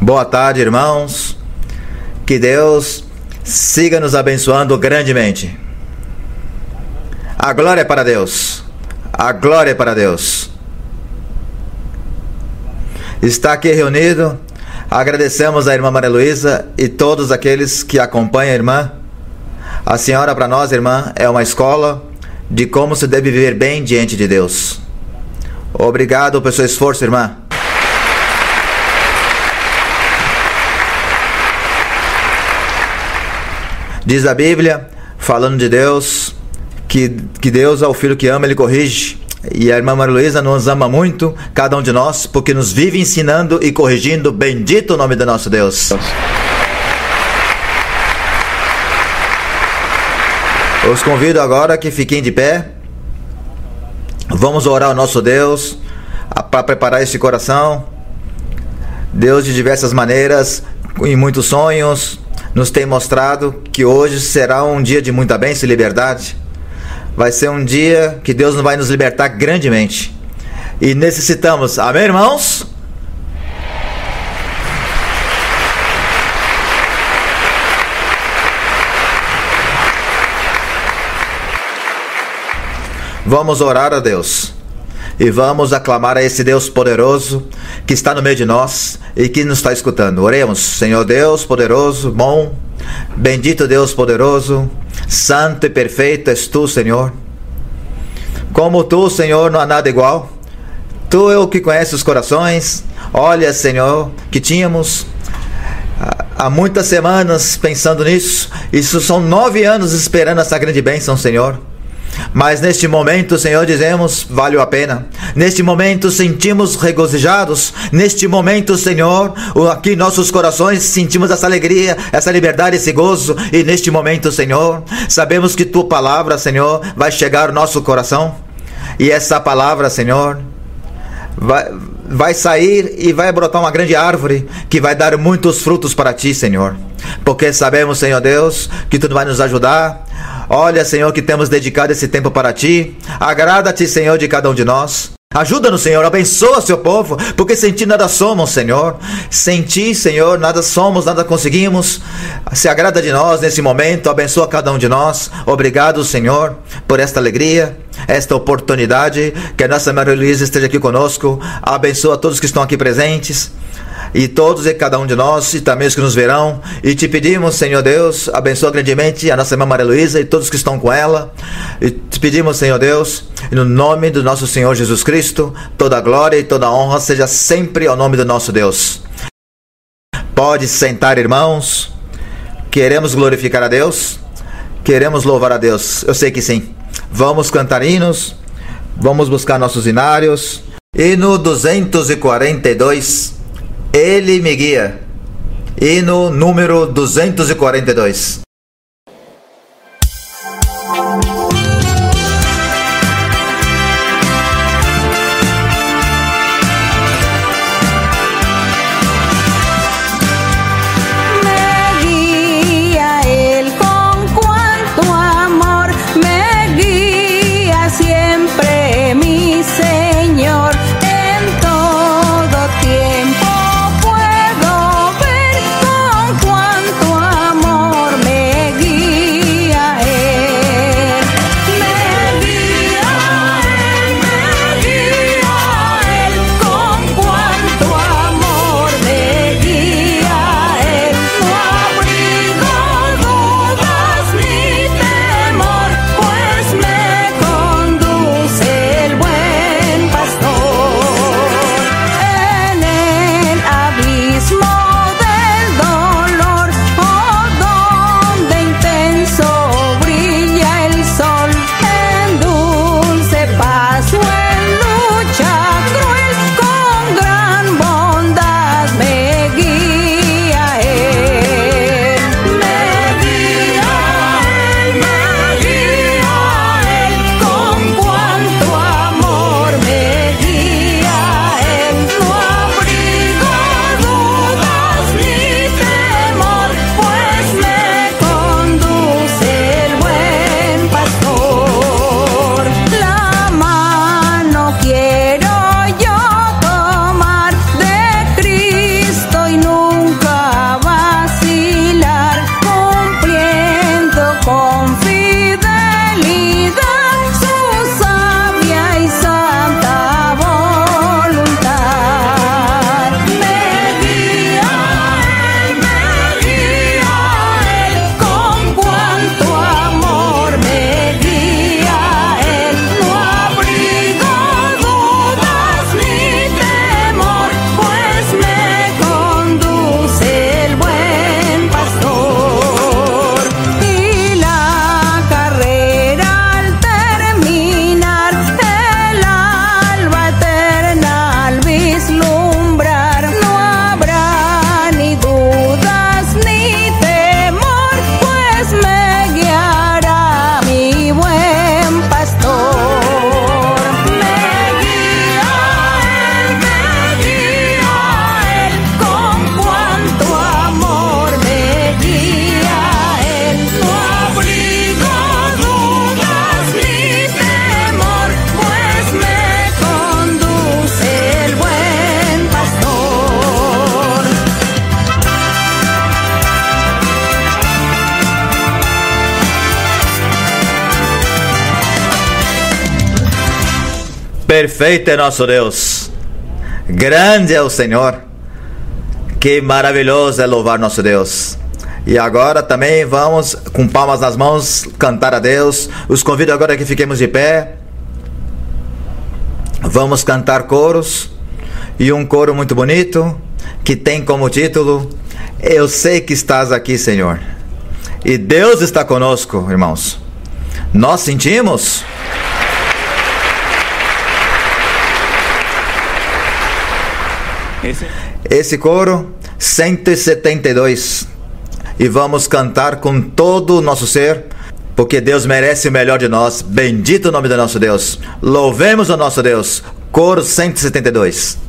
Boa tarde, irmãos. Que Deus siga nos abençoando grandemente. A glória é para Deus. A glória é para Deus. Está aqui reunido. Agradecemos a irmã Maria Luísa e todos aqueles que acompanham a irmã. A senhora, para nós, irmã, é uma escola de como se deve viver bem diante de Deus. Obrigado pelo seu esforço, irmã. Diz a Bíblia, falando de Deus, que Deus é o filho que ama, ele corrige. E a irmã Maria Luísa nos ama muito, cada um de nós, porque nos vive ensinando e corrigindo. Bendito o nome do nosso Deus. Os convido agora que fiquem de pé. Vamos orar ao nosso Deus para preparar este coração. Deus de diversas maneiras, em muitos sonhos, nos tem mostrado que hoje será um dia de muita bênção e liberdade. Vai ser um dia que Deus vai nos libertar grandemente. E necessitamos, amém, irmãos? Vamos orar a Deus. E vamos aclamar a esse Deus poderoso que está no meio de nós e que nos está escutando. Oremos. Senhor Deus poderoso, bom, bendito Deus poderoso, santo e perfeito és tu, Senhor. Como tu, Senhor, não há nada igual. Tu é o que conhece os corações. Olha, Senhor, que tínhamos há muitas semanas pensando nisso. Isso são 9 anos esperando essa grande bênção, Senhor. Mas neste momento, Senhor, dizemos, valeu a pena. Neste momento sentimos regozijados. Neste momento, Senhor, aqui em nossos corações sentimos essa alegria, essa liberdade, esse gozo. E neste momento, Senhor, sabemos que Tua palavra, Senhor, vai chegar ao nosso coração. E essa palavra, Senhor, vai sair e vai brotar uma grande árvore que vai dar muitos frutos para Ti, Senhor. Porque sabemos, Senhor Deus, que Tu vai nos ajudar. Olha, Senhor, que temos dedicado esse tempo para Ti. Agrada-te, Senhor, de cada um de nós. Ajuda-nos, Senhor, abençoa seu povo, porque sem Ti nada somos, Senhor. Sem Ti, Senhor, nada somos, nada conseguimos. Se agrada de nós nesse momento, abençoa cada um de nós. Obrigado, Senhor, por esta alegria, esta oportunidade, que a nossa Maria Luísa esteja aqui conosco. Abençoa todos que estão aqui presentes, e todos e cada um de nós, e também os que nos verão. E te pedimos, Senhor Deus, abençoa grandemente a nossa irmã Maria Luísa e todos que estão com ela. E te pedimos, Senhor Deus, no nome do nosso Senhor Jesus Cristo, toda a glória e toda a honra seja sempre ao nome do nosso Deus. Pode sentar, irmãos. Queremos glorificar a Deus, queremos louvar a Deus, eu sei que sim. Vamos cantar hinos, vamos buscar nossos hinários. Hino 242, Ele me guia. Hino número 242. Tiempo puedo ver con cuánto amor me Perfeito é nosso Deus. Grande é o Senhor. Que maravilhoso é louvar nosso Deus. E agora também vamos, com palmas nas mãos, cantar a Deus. Os convido agora que fiquemos de pé. Vamos cantar coros. E um coro muito bonito, que tem como título: Eu sei que estás aqui, Senhor. E Deus está conosco, irmãos. Nós sentimos? Esse coro, 172. E vamos cantar com todo o nosso ser, porque Deus merece o melhor de nós. Bendito o nome do nosso Deus. Louvemos o nosso Deus. Coro 172.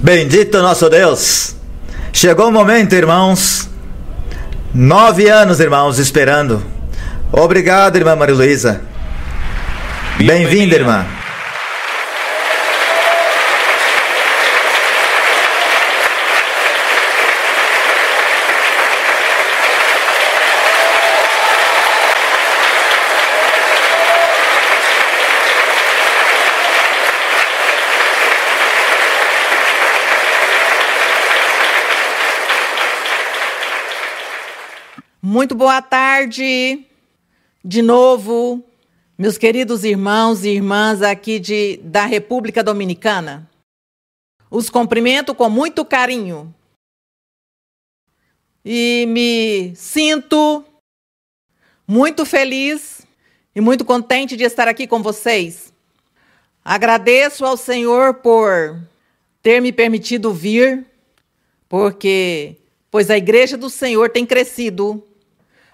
Bendito nosso Deus. Chegou o momento, irmãos. 9 anos, irmãos, esperando. Obrigado, irmã Maria Luísa. Bem-vinda, irmã. Muito boa tarde, de novo, meus queridos irmãos e irmãs aqui da República Dominicana. Os cumprimento com muito carinho e me sinto muito feliz e muito contente de estar aqui com vocês. Agradeço ao Senhor por ter me permitido vir, pois a Igreja do Senhor tem crescido.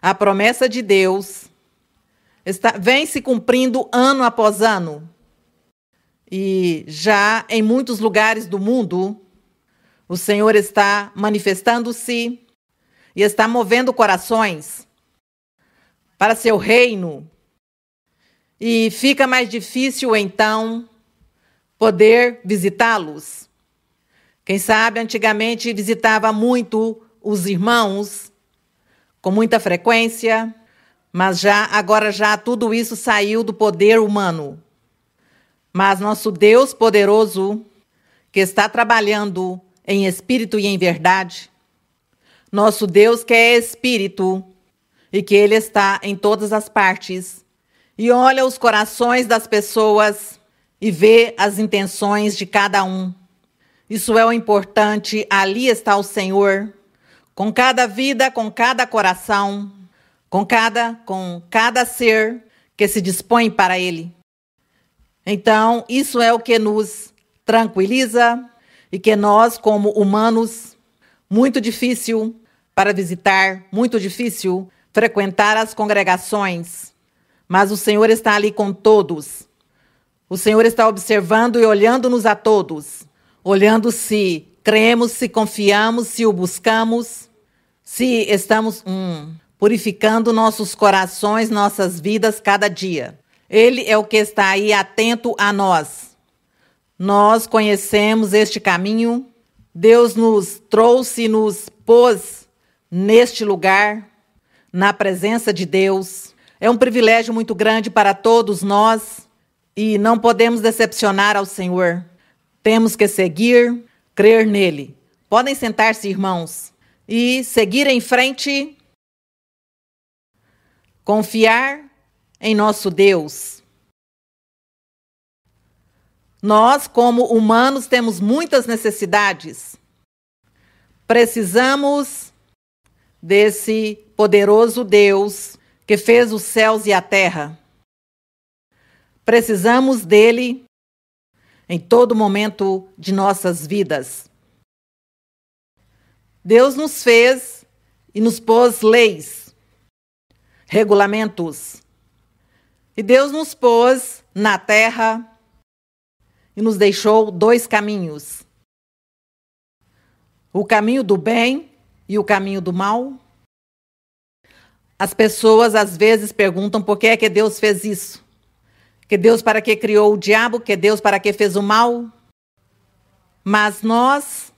A promessa de Deus vem se cumprindo ano após ano. E já em muitos lugares do mundo, o Senhor está manifestando-se e está movendo corações para seu reino. E fica mais difícil, então, poder visitá-los. Quem sabe, antigamente, visitava muito os irmãos, com muita frequência, mas agora tudo isso saiu do poder humano. Mas nosso Deus poderoso, que está trabalhando em espírito e em verdade, nosso Deus que é espírito e que Ele está em todas as partes e olha os corações das pessoas e vê as intenções de cada um. Isso é o importante, ali está o Senhor, com cada vida, com cada coração, com cada ser que se dispõe para Ele. Então, isso é o que nos tranquiliza e que nós, como humanos, muito difícil para visitar, muito difícil frequentar as congregações, mas o Senhor está ali com todos. O Senhor está observando e olhando-nos a todos, olhando se cremos, se confiamos, se o buscamos, se estamos purificando nossos corações, nossas vidas cada dia. Ele é o que está aí atento a nós. Nós conhecemos este caminho. Deus nos trouxe e nos pôs neste lugar, na presença de Deus. É um privilégio muito grande para todos nós e não podemos decepcionar ao Senhor. Temos que seguir, crer nele. Podem sentar-se, irmãos, e seguir em frente, confiar em nosso Deus. Nós, como humanos, temos muitas necessidades. Precisamos desse poderoso Deus que fez os céus e a terra. Precisamos dele em todo momento de nossas vidas. Deus nos fez e nos pôs leis, regulamentos. E Deus nos pôs na terra e nos deixou dois caminhos. O caminho do bem e o caminho do mal. As pessoas às vezes perguntam por que é que Deus fez isso. Que Deus para que criou o diabo, que Deus para que fez o mal. Mas nós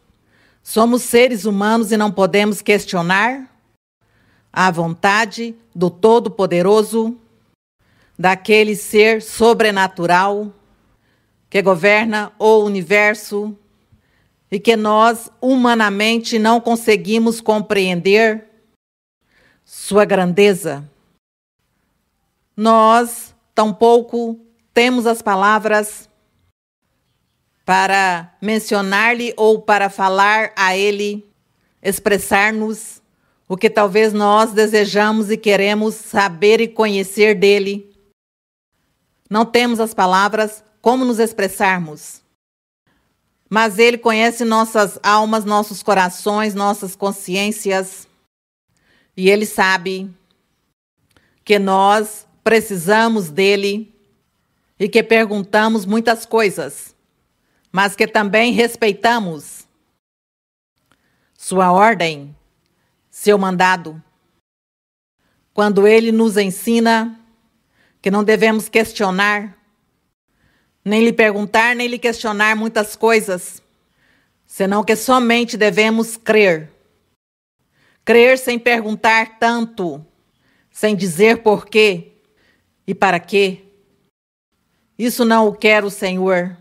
somos seres humanos e não podemos questionar a vontade do Todo-Poderoso, daquele ser sobrenatural que governa o universo e que nós humanamente não conseguimos compreender sua grandeza. Nós tampouco temos as palavras para mencionar-lhe ou para falar a ele, expressar-nos o que talvez nós desejamos e queremos saber e conhecer dele. Não temos as palavras como nos expressarmos. Mas ele conhece nossas almas, nossos corações, nossas consciências. E ele sabe que nós precisamos dele e que perguntamos muitas coisas, mas que também respeitamos sua ordem, seu mandado. Quando ele nos ensina que não devemos questionar, nem lhe perguntar, nem lhe questionar muitas coisas, senão que somente devemos crer. Crer sem perguntar tanto, sem dizer por quê e para quê. Isso não o quer o Senhor.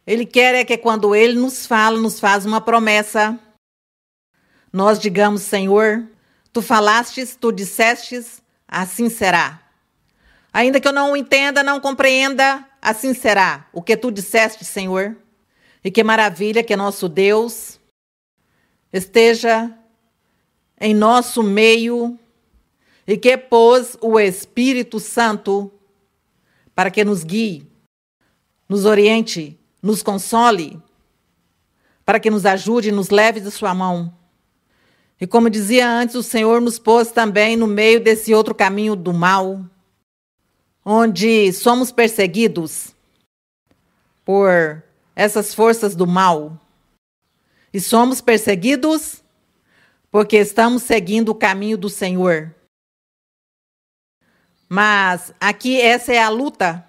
Ele quer é que quando Ele nos fala, nos faz uma promessa, nós digamos: Senhor, Tu falastes, Tu dissestes, assim será. Ainda que eu não entenda, não compreenda, assim será o que Tu disseste, Senhor. E que maravilha que nosso Deus esteja em nosso meio e que pôs o Espírito Santo para que nos guie, nos oriente, nos console, para que nos ajude e nos leve de sua mão. E como dizia antes, o Senhor nos pôs também no meio desse outro caminho do mal, onde somos perseguidos por essas forças do mal. E somos perseguidos porque estamos seguindo o caminho do Senhor. Mas aqui essa é a luta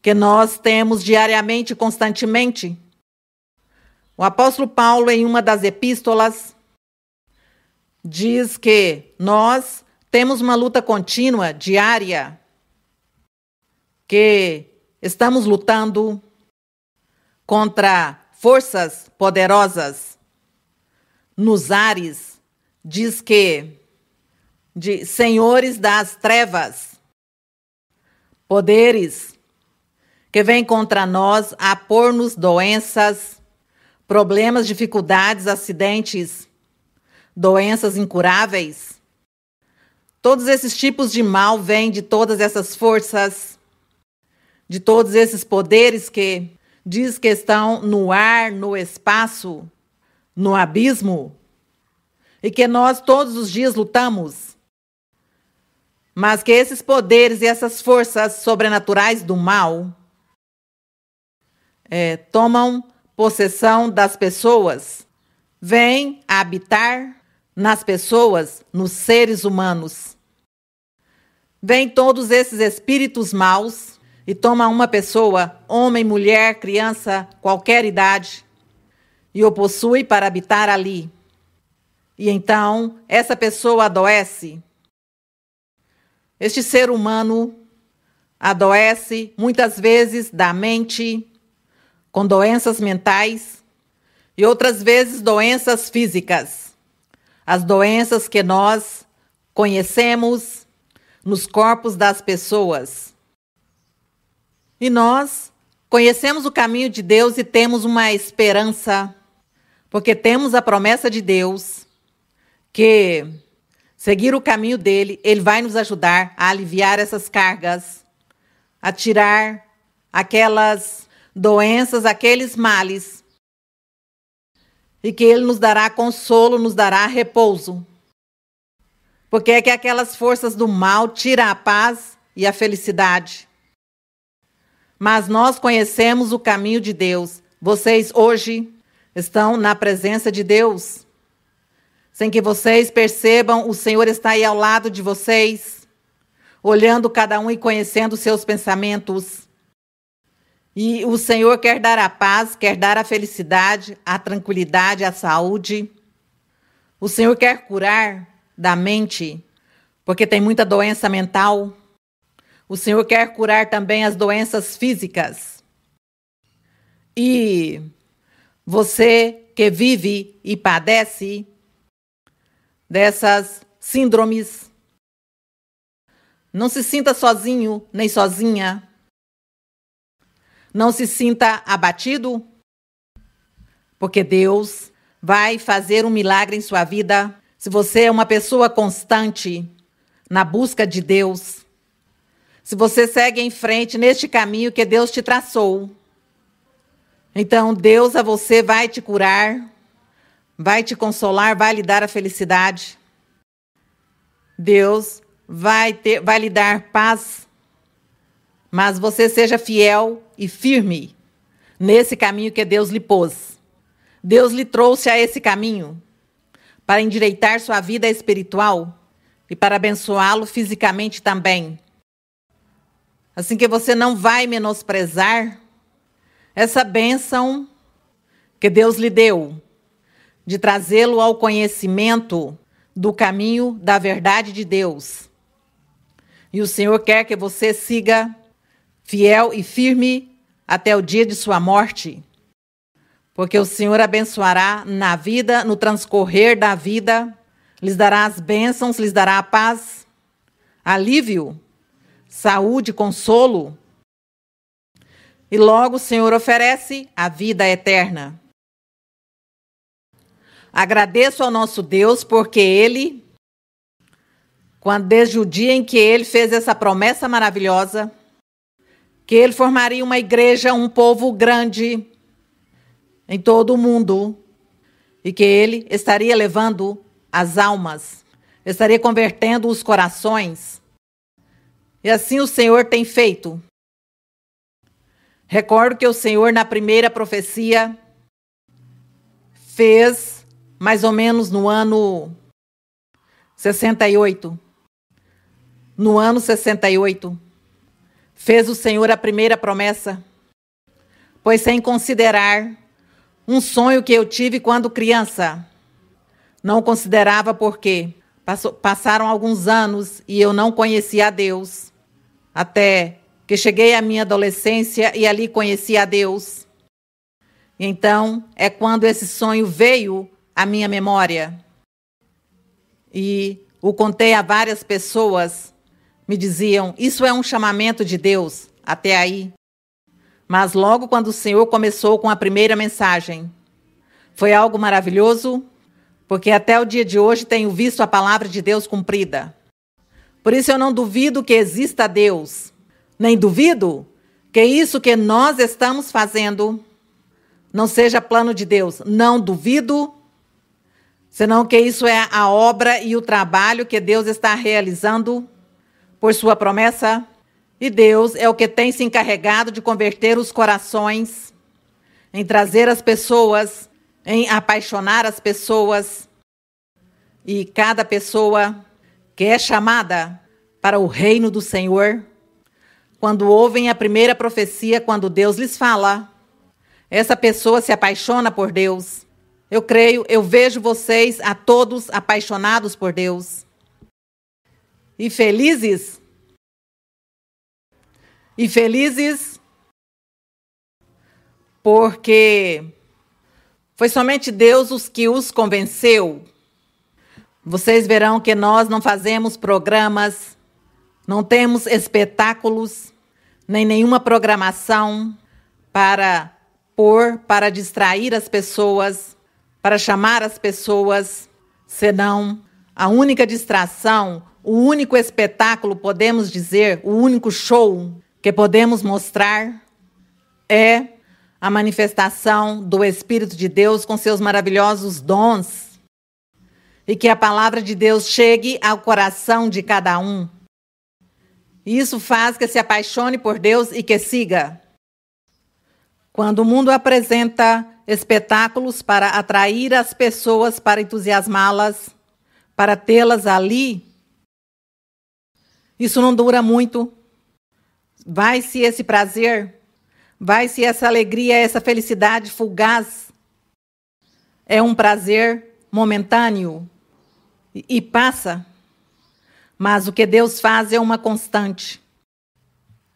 que nós temos diariamente, constantemente. O apóstolo Paulo, em uma das epístolas, diz que nós temos uma luta contínua, diária, que estamos lutando contra forças poderosas nos ares. Diz que de senhores das trevas, poderes que vêm contra nós a pôr-nos doenças, problemas, dificuldades, acidentes, doenças incuráveis. Todos esses tipos de mal vêm de todas essas forças de todos esses poderes que diz que estão no ar, no espaço, no abismo, e que nós todos os dias lutamos, mas que esses poderes e essas forças sobrenaturais do mal tomam possessão das pessoas, vêm habitar nas pessoas, nos seres humanos. Vêm todos esses espíritos maus e tomam uma pessoa, homem, mulher, criança, qualquer idade, e o possui para habitar ali. E então essa pessoa adoece. Este ser humano adoece muitas vezes da mente, com doenças mentais, e outras vezes doenças físicas. As doenças que nós conhecemos nos corpos das pessoas. E nós conhecemos o caminho de Deus e temos uma esperança, porque temos a promessa de Deus que seguir o caminho dele, ele vai nos ajudar a aliviar essas cargas, a tirar aquelas doenças, aqueles males, e que ele nos dará consolo, nos dará repouso. Porque é que aquelas forças do mal tiram a paz e a felicidade. Mas nós conhecemos o caminho de Deus. Vocês hoje estão na presença de Deus. Sem que vocês percebam, o Senhor está aí ao lado de vocês, olhando cada um e conhecendo seus pensamentos. E o Senhor quer dar a paz, quer dar a felicidade, a tranquilidade, a saúde. O Senhor quer curar da mente, porque tem muita doença mental. O Senhor quer curar também as doenças físicas. E você que vive e padece dessas síndromes, não se sinta sozinho nem sozinha. Não se sinta abatido, porque Deus vai fazer um milagre em sua vida. Se você é uma pessoa constante na busca de Deus, se você segue em frente neste caminho que Deus te traçou, então Deus a você vai te curar, vai te consolar, vai lhe dar a felicidade. Deus vai lhe dar paz, mas você seja fiel e firme nesse caminho que Deus lhe pôs. Deus lhe trouxe a esse caminho para endireitar sua vida espiritual e para abençoá-lo fisicamente também. Assim que você não vai menosprezar essa bênção que Deus lhe deu, de trazê-lo ao conhecimento do caminho da verdade de Deus. E o Senhor quer que você siga fiel e firme até o dia de sua morte, porque o Senhor abençoará na vida, no transcorrer da vida, lhes dará as bênçãos, lhes dará a paz, alívio, saúde, consolo, e logo o Senhor oferece a vida eterna. Agradeço ao nosso Deus porque Ele, desde o dia em que Ele fez essa promessa maravilhosa, que Ele formaria uma igreja, um povo grande em todo o mundo, e que Ele estaria levando as almas, estaria convertendo os corações. E assim o Senhor tem feito. Recordo que o Senhor, na primeira profecia, fez mais ou menos no ano 68. No ano 68, fez o Senhor a primeira promessa, pois sem considerar um sonho que eu tive quando criança, não considerava porque passaram alguns anos e eu não conhecia a Deus, até que cheguei à minha adolescência e ali conheci a Deus. Então, é quando esse sonho veio à minha memória. E o contei a várias pessoas, me diziam, isso é um chamamento de Deus, até aí. Mas logo quando o Senhor começou com a primeira mensagem, foi algo maravilhoso, porque até o dia de hoje tenho visto a palavra de Deus cumprida. Por isso eu não duvido que exista Deus, nem duvido que isso que nós estamos fazendo não seja plano de Deus. Não duvido, senão que isso é a obra e o trabalho que Deus está realizando por sua promessa. E Deus é o que tem se encarregado de converter os corações, em trazer as pessoas, em apaixonar as pessoas. E cada pessoa que é chamada para o reino do Senhor, quando ouvem a primeira profecia, quando Deus lhes fala, essa pessoa se apaixona por Deus. Eu creio, eu vejo vocês a todos apaixonados por Deus. E felizes. E felizes porque foi somente Deus os que os convenceu. Vocês verão que nós não fazemos programas, não temos espetáculos, nem nenhuma programação para distrair as pessoas, para chamar as pessoas, senão a única distração, o único espetáculo, podemos dizer, o único show que podemos mostrar é a manifestação do Espírito de Deus com seus maravilhosos dons e que a palavra de Deus chegue ao coração de cada um. Isso faz que se apaixone por Deus e que siga. Quando o mundo apresenta espetáculos para atrair as pessoas, para entusiasmá-las, para tê-las ali, isso não dura muito. Vai-se esse prazer, vai-se essa alegria, essa felicidade fugaz. É um prazer momentâneo e passa. Mas o que Deus faz é uma constante.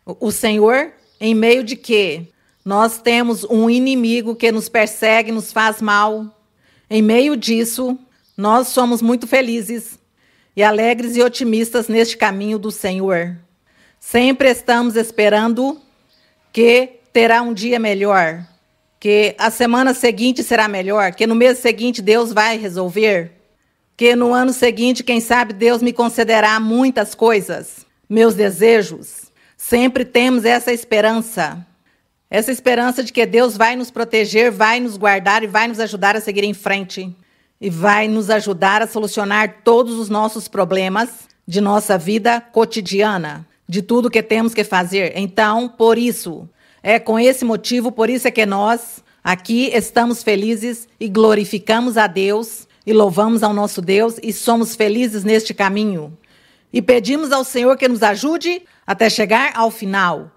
O Senhor, em meio de que nós temos um inimigo que nos persegue, nos faz mal, em meio disso, nós somos muito felizes e alegres e otimistas neste caminho do Senhor. Sempre estamos esperando que terá um dia melhor, que a semana seguinte será melhor, que no mês seguinte Deus vai resolver, que no ano seguinte, quem sabe, Deus me concederá muitas coisas, meus desejos. Sempre temos essa esperança de que Deus vai nos proteger, vai nos guardar e vai nos ajudar a seguir em frente. E vai nos ajudar a solucionar todos os nossos problemas de nossa vida cotidiana, de tudo que temos que fazer. Então, por isso, com esse motivo, por isso é que nós aqui estamos felizes e glorificamos a Deus e louvamos ao nosso Deus e somos felizes neste caminho. E pedimos ao Senhor que nos ajude até chegar ao final.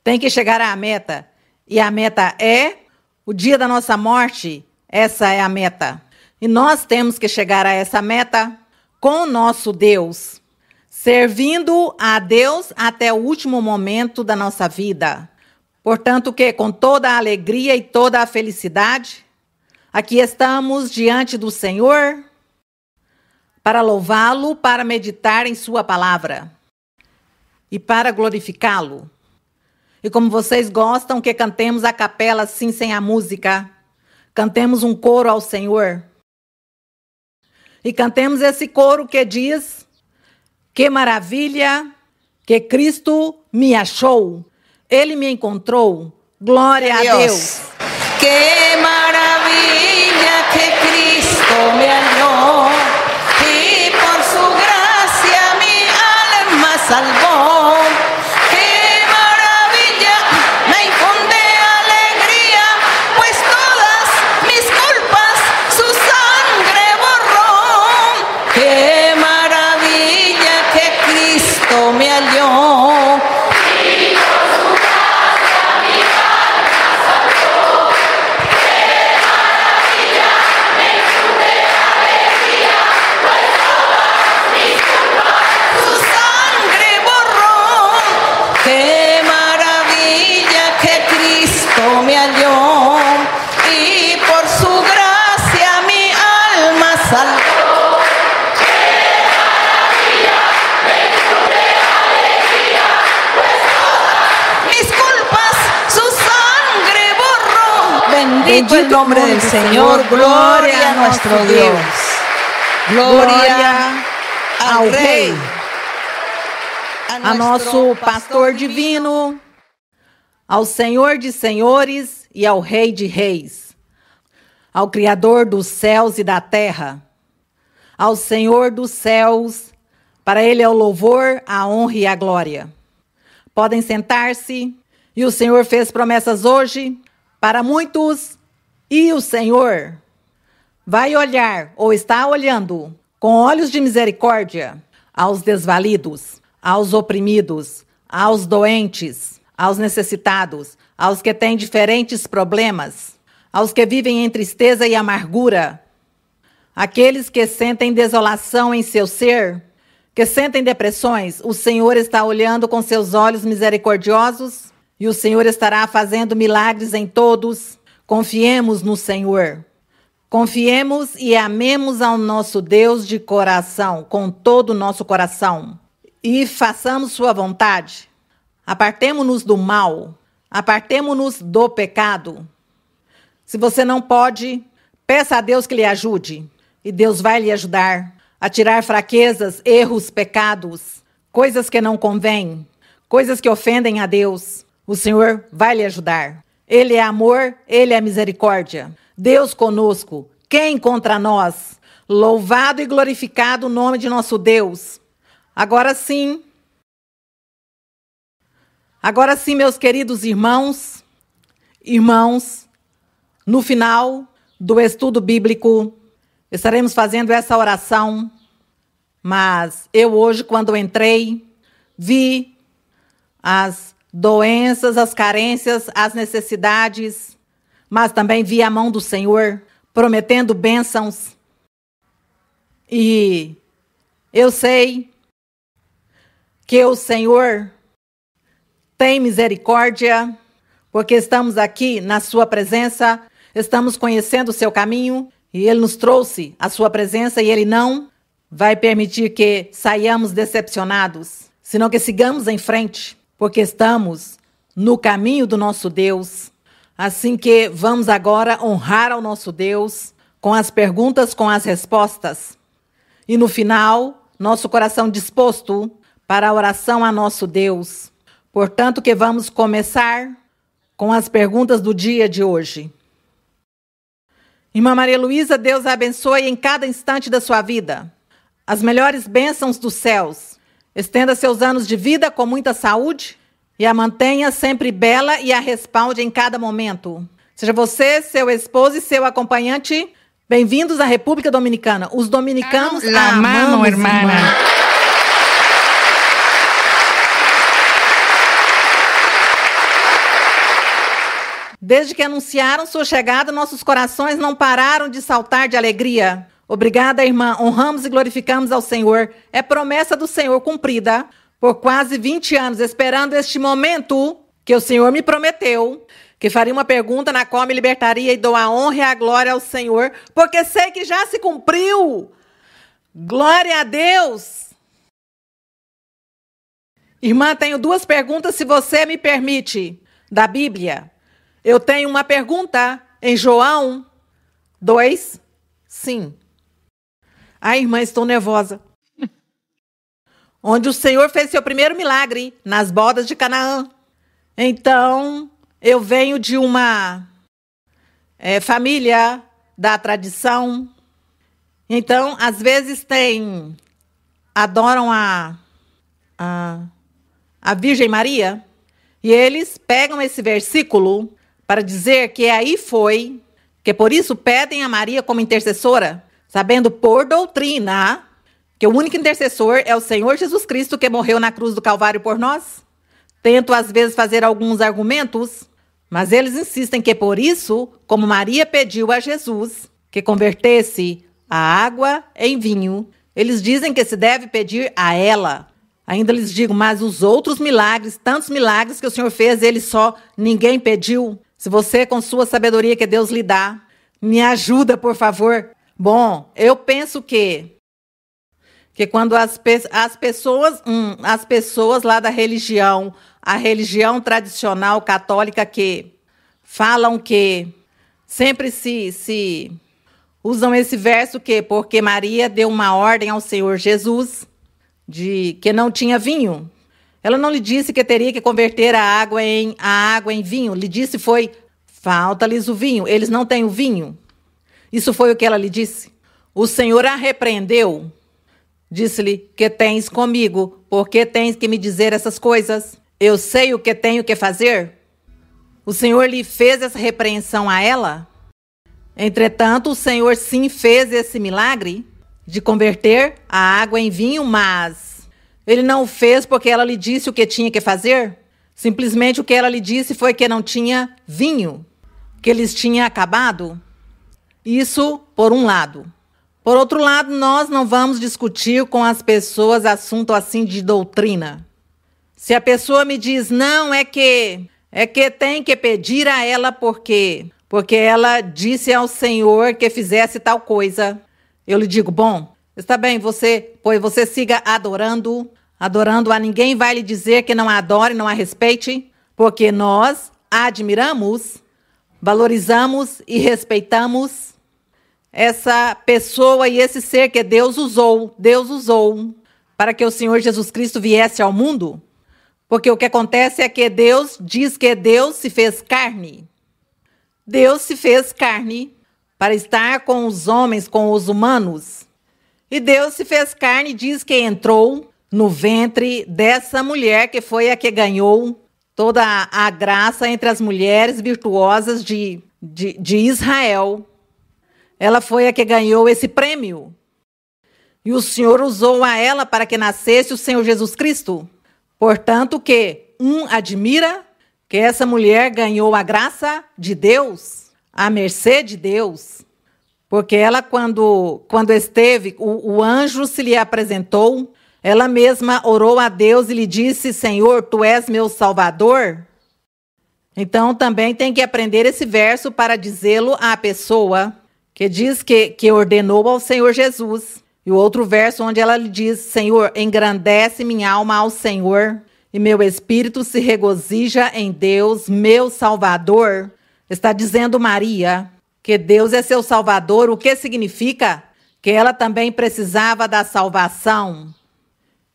Tem que chegar à meta. E a meta é o dia da nossa morte. Essa é a meta. E nós temos que chegar a essa meta com o nosso Deus, servindo a Deus até o último momento da nossa vida. Portanto, que com toda a alegria e toda a felicidade, aqui estamos diante do Senhor para louvá-lo, para meditar em sua palavra e para glorificá-lo. E como vocês gostam que cantemos a capela assim, sem a música, cantemos um coro ao Senhor. E cantemos esse coro que diz: que maravilha que Cristo me achou. Ele me encontrou. Glória a Deus. Que maravilha que Cristo me halló. Y por su gracia mi alma salvó. Que maravilla, me infunde alegría, pues todas mis culpas su sangre borró. Que maravilla que Cristo me halló. Me halló y por su gracia mi alma salvó. ¡Qué maravilla! Me infunde alegría, pues todas mis culpas su sangre borró. Bendito el nombre del Señor, gloria a nuestro Dios. Gloria ao Rei, a nosso pastor divino, ao Senhor de senhores e ao Rei de reis, ao Criador dos céus e da terra, ao Senhor dos céus, para Ele é o louvor, a honra e a glória. Podem sentar-se, e o Senhor fez promessas hoje para muitos, e o Senhor vai olhar, ou está olhando, com olhos de misericórdia, aos desvalidos, aos oprimidos, aos doentes, aos necessitados, aos que têm diferentes problemas, aos que vivem em tristeza e amargura, aqueles que sentem desolação em seu ser, que sentem depressões. O Senhor está olhando com seus olhos misericordiosos e o Senhor estará fazendo milagres em todos. Confiemos no Senhor. Confiemos e amemos ao nosso Deus de coração, com todo o nosso coração, e façamos sua vontade. Apartemo-nos do mal, apartemo-nos do pecado. Se você não pode, peça a Deus que lhe ajude, e Deus vai lhe ajudar a tirar fraquezas, erros, pecados, coisas que não convêm, coisas que ofendem a Deus. O Senhor vai lhe ajudar. Ele é amor, Ele é misericórdia. Deus conosco, quem contra nós? Louvado e glorificado o nome de nosso Deus. Agora sim, meus queridos irmãos, no final do estudo bíblico, estaremos fazendo essa oração, mas eu hoje, quando entrei, vi as doenças, as carências, as necessidades, mas também vi a mão do Senhor prometendo bênçãos. E eu sei que o Senhor tem misericórdia, porque estamos aqui na sua presença, estamos conhecendo o seu caminho, e Ele nos trouxe a sua presença, e Ele não vai permitir que saiamos decepcionados, senão que sigamos em frente, porque estamos no caminho do nosso Deus. Assim que vamos agora honrar ao nosso Deus com as perguntas, com as respostas. E no final, nosso coração disposto para a oração a nosso Deus. Portanto, que vamos começar com as perguntas do dia de hoje. Irmã Maria Luísa, Deus a abençoe em cada instante da sua vida. As melhores bênçãos dos céus. Estenda seus anos de vida com muita saúde e a mantenha sempre bela e a respalde em cada momento. Seja você, seu esposo e seu acompanhante, bem-vindos à República Dominicana. Os dominicanos amamos, irmã. Desde que anunciaram sua chegada, nossos corações não pararam de saltar de alegria. Obrigada, irmã. Honramos e glorificamos ao Senhor. É promessa do Senhor cumprida por quase 20 anos, esperando este momento que o Senhor me prometeu, que faria uma pergunta na qual me libertaria e dou a honra e a glória ao Senhor, porque sei que já se cumpriu. Glória a Deus. Irmã, tenho duas perguntas, se você me permite, da Bíblia. Eu tenho uma pergunta em João 2, sim. Ai, irmã, estou nervosa. Onde o Senhor fez seu primeiro milagre, nas bodas de Canaã. Então, eu venho de uma família da tradição. Então, às vezes adoram a Virgem Maria, e eles pegam esse versículo para dizer que aí foi, que por isso pedem a Maria como intercessora, sabendo por doutrina que o único intercessor é o Senhor Jesus Cristo, que morreu na cruz do Calvário por nós. Tento, às vezes, fazer alguns argumentos, mas eles insistem que por isso, como Maria pediu a Jesus que convertesse a água em vinho, eles dizem que se deve pedir a ela. Ainda lhes digo, mas os outros milagres, tantos milagres que o Senhor fez, ninguém pediu. Se você, com sua sabedoria que Deus lhe dá, me ajuda, por favor. Bom, eu penso que quando as pessoas lá da religião, a religião tradicional católica, que falam que sempre se usam esse verso porque Maria deu uma ordem ao Senhor Jesus de que não tinha vinho. Ela não lhe disse que teria que converter a água em vinho. Lhe disse foi, falta-lhes o vinho. Eles não têm o vinho. Isso foi o que ela lhe disse. O Senhor a repreendeu. Disse-lhe, que tens comigo? Por que tens que me dizer essas coisas? Eu sei o que tenho que fazer. O Senhor lhe fez essa repreensão a ela? Entretanto, o Senhor sim fez esse milagre de converter a água em vinho, mas ele não o fez porque ela lhe disse o que tinha que fazer. Simplesmente o que ela lhe disse foi que não tinha vinho, que eles tinham acabado. Isso por um lado. Por outro lado, nós não vamos discutir com as pessoas assunto assim de doutrina. Se a pessoa me diz, não, é que tem que pedir a ela porque ela disse ao Senhor que fizesse tal coisa. Eu lhe digo, bom, está bem, você siga adorando a ninguém vai lhe dizer que não a adore, não a respeite, porque nós a admiramos, valorizamos e respeitamos essa pessoa e esse ser que Deus usou para que o Senhor Jesus Cristo viesse ao mundo. Porque o que acontece é que Deus diz que Deus se fez carne. Deus se fez carne para estar com os homens, com os humanos. E Deus se fez carne e diz que entrou no ventre dessa mulher que foi a que ganhou toda a graça entre as mulheres virtuosas de Israel. Ela foi a que ganhou esse prêmio. E o Senhor usou a ela para que nascesse o Senhor Jesus Cristo. Portanto, que admira que essa mulher ganhou a graça de Deus, a mercê de Deus. Porque ela, quando esteve, o anjo se lhe apresentou, ela mesma orou a Deus e lhe disse, Senhor, Tu és meu Salvador. Então, também tem que aprender esse verso para dizê-lo à pessoa que diz que ordenou ao Senhor Jesus. E o outro verso onde ela lhe diz, Senhor, engrandece minha alma ao Senhor e meu espírito se regozija em Deus, meu Salvador. Está dizendo Maria que Deus é seu Salvador, o que significa que ela também precisava da salvação.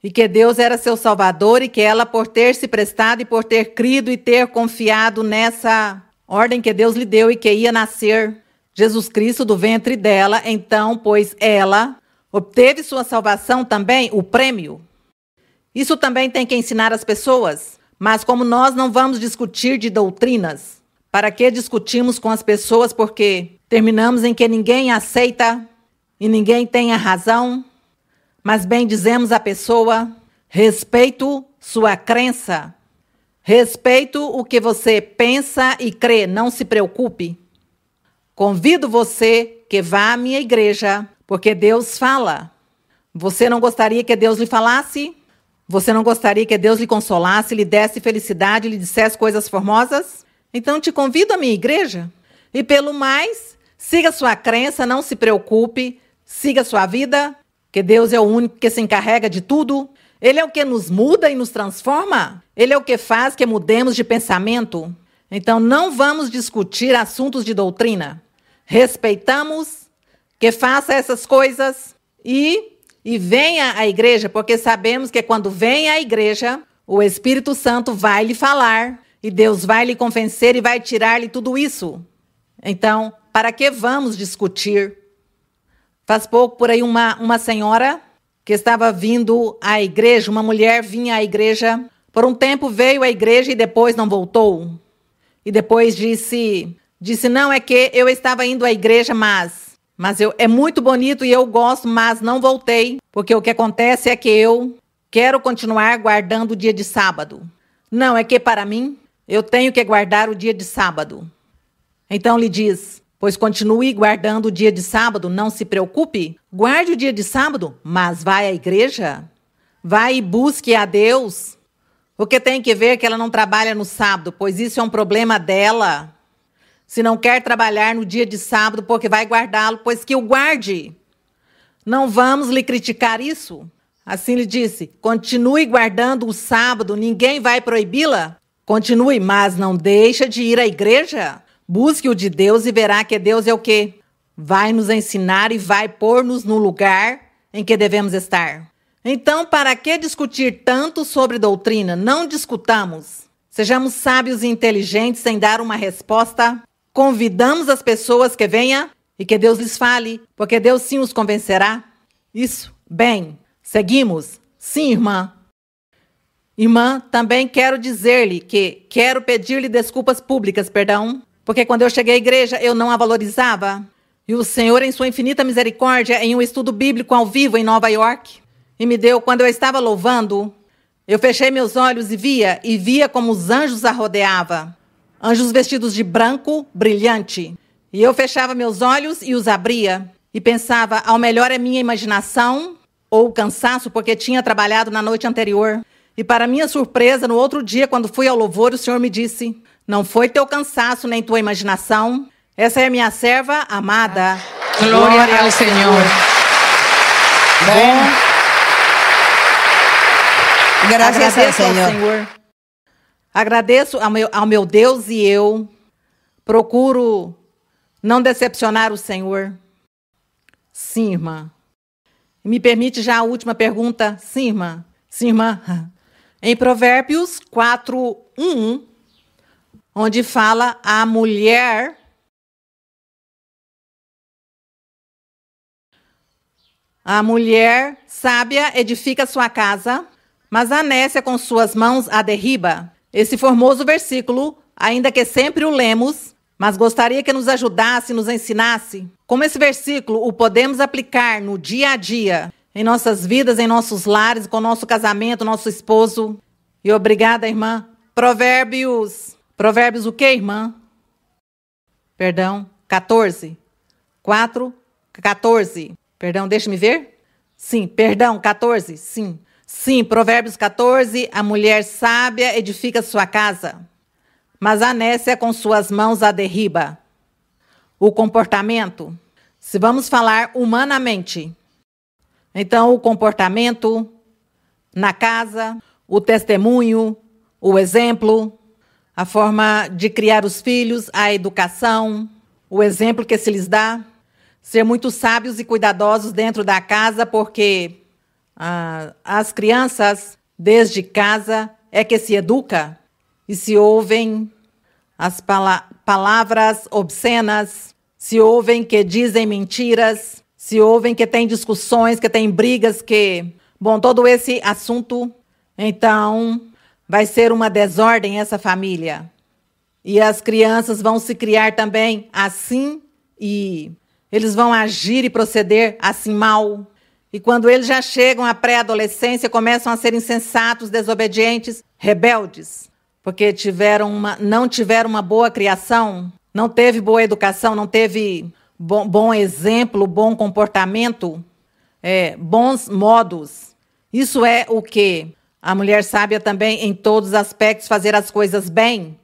E que Deus era seu Salvador e que ela, por ter se prestado e por ter crido e ter confiado nessa ordem que Deus lhe deu e que ia nascer Jesus Cristo do ventre dela, então, pois ela obteve sua salvação também, o prêmio. Isso também tem que ensinar as pessoas. Mas como nós não vamos discutir de doutrinas, para que discutimos com as pessoas? Porque terminamos em que ninguém aceita e ninguém tem a razão. Mas bem dizemos à pessoa, respeito sua crença. Respeito o que você pensa e crê, não se preocupe. Convido você que vá à minha igreja, porque Deus fala. Você não gostaria que Deus lhe falasse? Você não gostaria que Deus lhe consolasse, lhe desse felicidade, lhe dissesse coisas formosas? Então te convido à minha igreja. E pelo mais, siga sua crença, não se preocupe, siga sua vida, que Deus é o único que se encarrega de tudo. Ele é o que nos muda e nos transforma. Ele é o que faz que mudemos de pensamento. Então não vamos discutir assuntos de doutrina. Respeitamos que faça essas coisas e venha à igreja, porque sabemos que quando vem à igreja, o Espírito Santo vai lhe falar e Deus vai lhe convencer e vai tirar-lhe tudo isso. Então, para que vamos discutir? Faz pouco por aí uma senhora que estava vindo à igreja, uma mulher vinha à igreja, por um tempo veio à igreja e depois não voltou. E depois disse, não, é que eu estava indo à igreja, mas é muito bonito e eu gosto, mas não voltei, porque o que acontece é que eu quero continuar guardando o dia de sábado. Não, é que para mim, eu tenho que guardar o dia de sábado. Então lhe diz, pois continue guardando o dia de sábado, não se preocupe, guarde o dia de sábado, mas vai à igreja, vai e busque a Deus. O que tem que ver que ela não trabalha no sábado, pois isso é um problema dela. Se não quer trabalhar no dia de sábado porque vai guardá-lo, pois que o guarde. Não vamos lhe criticar isso. Assim lhe disse, continue guardando o sábado, ninguém vai proibi-la. Continue, mas não deixa de ir à igreja. Busque o de Deus e verá que Deus é o quê? Vai nos ensinar e vai pôr-nos no lugar em que devemos estar. Então, para que discutir tanto sobre doutrina? Não discutamos. Sejamos sábios e inteligentes em dar uma resposta. Convidamos as pessoas que venham e que Deus lhes fale, porque Deus sim os convencerá. Isso. Bem, seguimos. Sim, irmã. Irmã, também quero dizer-lhe que quero pedir-lhe desculpas públicas, porque quando eu cheguei à igreja eu não a valorizava. E o Senhor, em sua infinita misericórdia, em um estudo bíblico ao vivo em Nova York, e me deu, quando eu estava louvando, eu fechei meus olhos e via como os anjos a rodeavam. Anjos vestidos de branco, brilhante. E eu fechava meus olhos e os abria. E pensava, ao melhor é minha imaginação ou o cansaço, porque tinha trabalhado na noite anterior. E para minha surpresa, no outro dia, quando fui ao louvor, o Senhor me disse, não foi teu cansaço nem tua imaginação. Essa é minha serva amada. Glória ao Senhor. Bom. Gracias al Señor. Agradeço ao meu Deus e eu procuro não decepcionar o Senhor. Sim, irmã. Me permite já a última pergunta? Sim, irmã. Sim, irmã. Em Provérbios 4:1, onde fala a mulher... A mulher sábia edifica sua casa, mas a nécia com suas mãos a derriba. Esse formoso versículo, ainda que sempre o lemos, mas gostaria que nos ajudasse, nos ensinasse. Como esse versículo o podemos aplicar no dia a dia, em nossas vidas, em nossos lares, com nosso casamento, nosso esposo. E obrigada, irmã. Provérbios o quê, irmã? Perdão, 14. 4:14. Perdão, deixa-me ver. Sim, perdão, 14, sim. Sim, Provérbios 14, a mulher sábia edifica sua casa, mas a nécia com suas mãos a derriba. O comportamento, se vamos falar humanamente, então o comportamento na casa, o testemunho, o exemplo, a forma de criar os filhos, a educação, o exemplo que se lhes dá, ser muito sábios e cuidadosos dentro da casa, porque... as crianças, desde casa, é que se educa e se ouvem as palavras obscenas, se ouvem que dizem mentiras, se ouvem que tem discussões, que tem brigas, todo esse assunto, então vai ser uma desordem essa família. E as crianças vão se criar também assim e eles vão agir e proceder assim mal. E quando eles já chegam à pré-adolescência, começam a ser insensatos, desobedientes, rebeldes, porque não tiveram uma boa criação, não teve boa educação, não teve bom exemplo, bom comportamento, bons modos. Isso é o que a mulher sábia também, em todos os aspectos, fazer as coisas bem.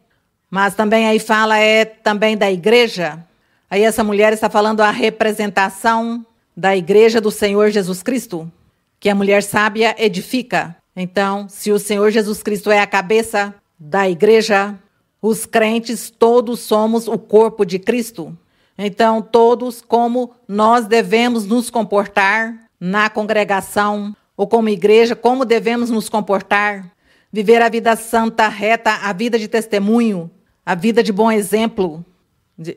Mas também aí fala também da igreja. Aí essa mulher está falando a representação da igreja do Senhor Jesus Cristo, que a mulher sábia edifica. Então, se o Senhor Jesus Cristo é a cabeça da igreja, os crentes todos somos o corpo de Cristo. Então, todos como nós devemos nos comportar na congregação ou como igreja, como devemos nos comportar, viver a vida santa, reta, a vida de testemunho, a vida de bom exemplo,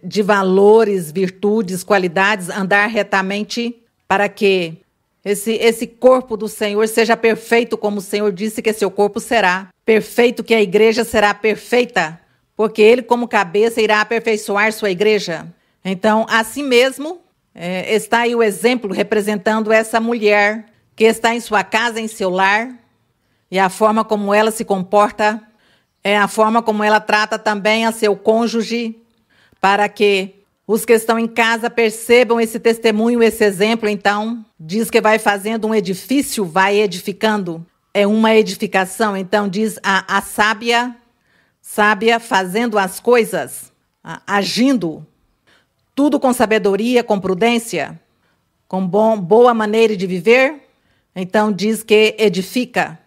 de valores, virtudes, qualidades, andar retamente para que esse corpo do Senhor seja perfeito, como o Senhor disse que seu corpo será. Perfeito, que a igreja será perfeita, porque Ele, como cabeça, irá aperfeiçoar sua igreja. Então, assim mesmo, está aí o exemplo representando essa mulher que está em sua casa, em seu lar, e a forma como ela se comporta, é a forma como ela trata também a seu cônjuge, para que os que estão em casa percebam esse testemunho, esse exemplo. Então, diz que vai fazendo um edifício, vai edificando. É uma edificação. Então, diz a sábia fazendo as coisas, agindo, tudo com sabedoria, com prudência, com boa maneira de viver. Então, diz que edifica.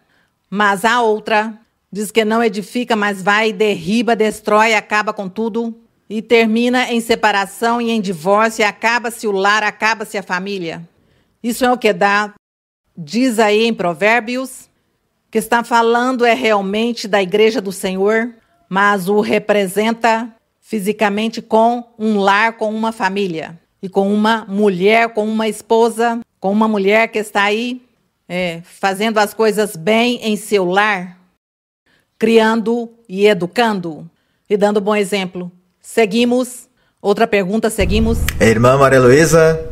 Mas a outra diz que não edifica, mas vai, derriba, destrói, acaba com tudo. E termina em separação e em divórcio, e acaba-se o lar, acaba-se a família. Isso é o que dá diz aí em Provérbios que está falando realmente da igreja do Senhor, mas o representa fisicamente com um lar, com uma família. E com uma mulher, com uma esposa, com uma mulher que está aí fazendo as coisas bem em seu lar, criando e educando e dando bom exemplo. Seguimos. Outra pergunta, seguimos. Irmã Maria Luísa,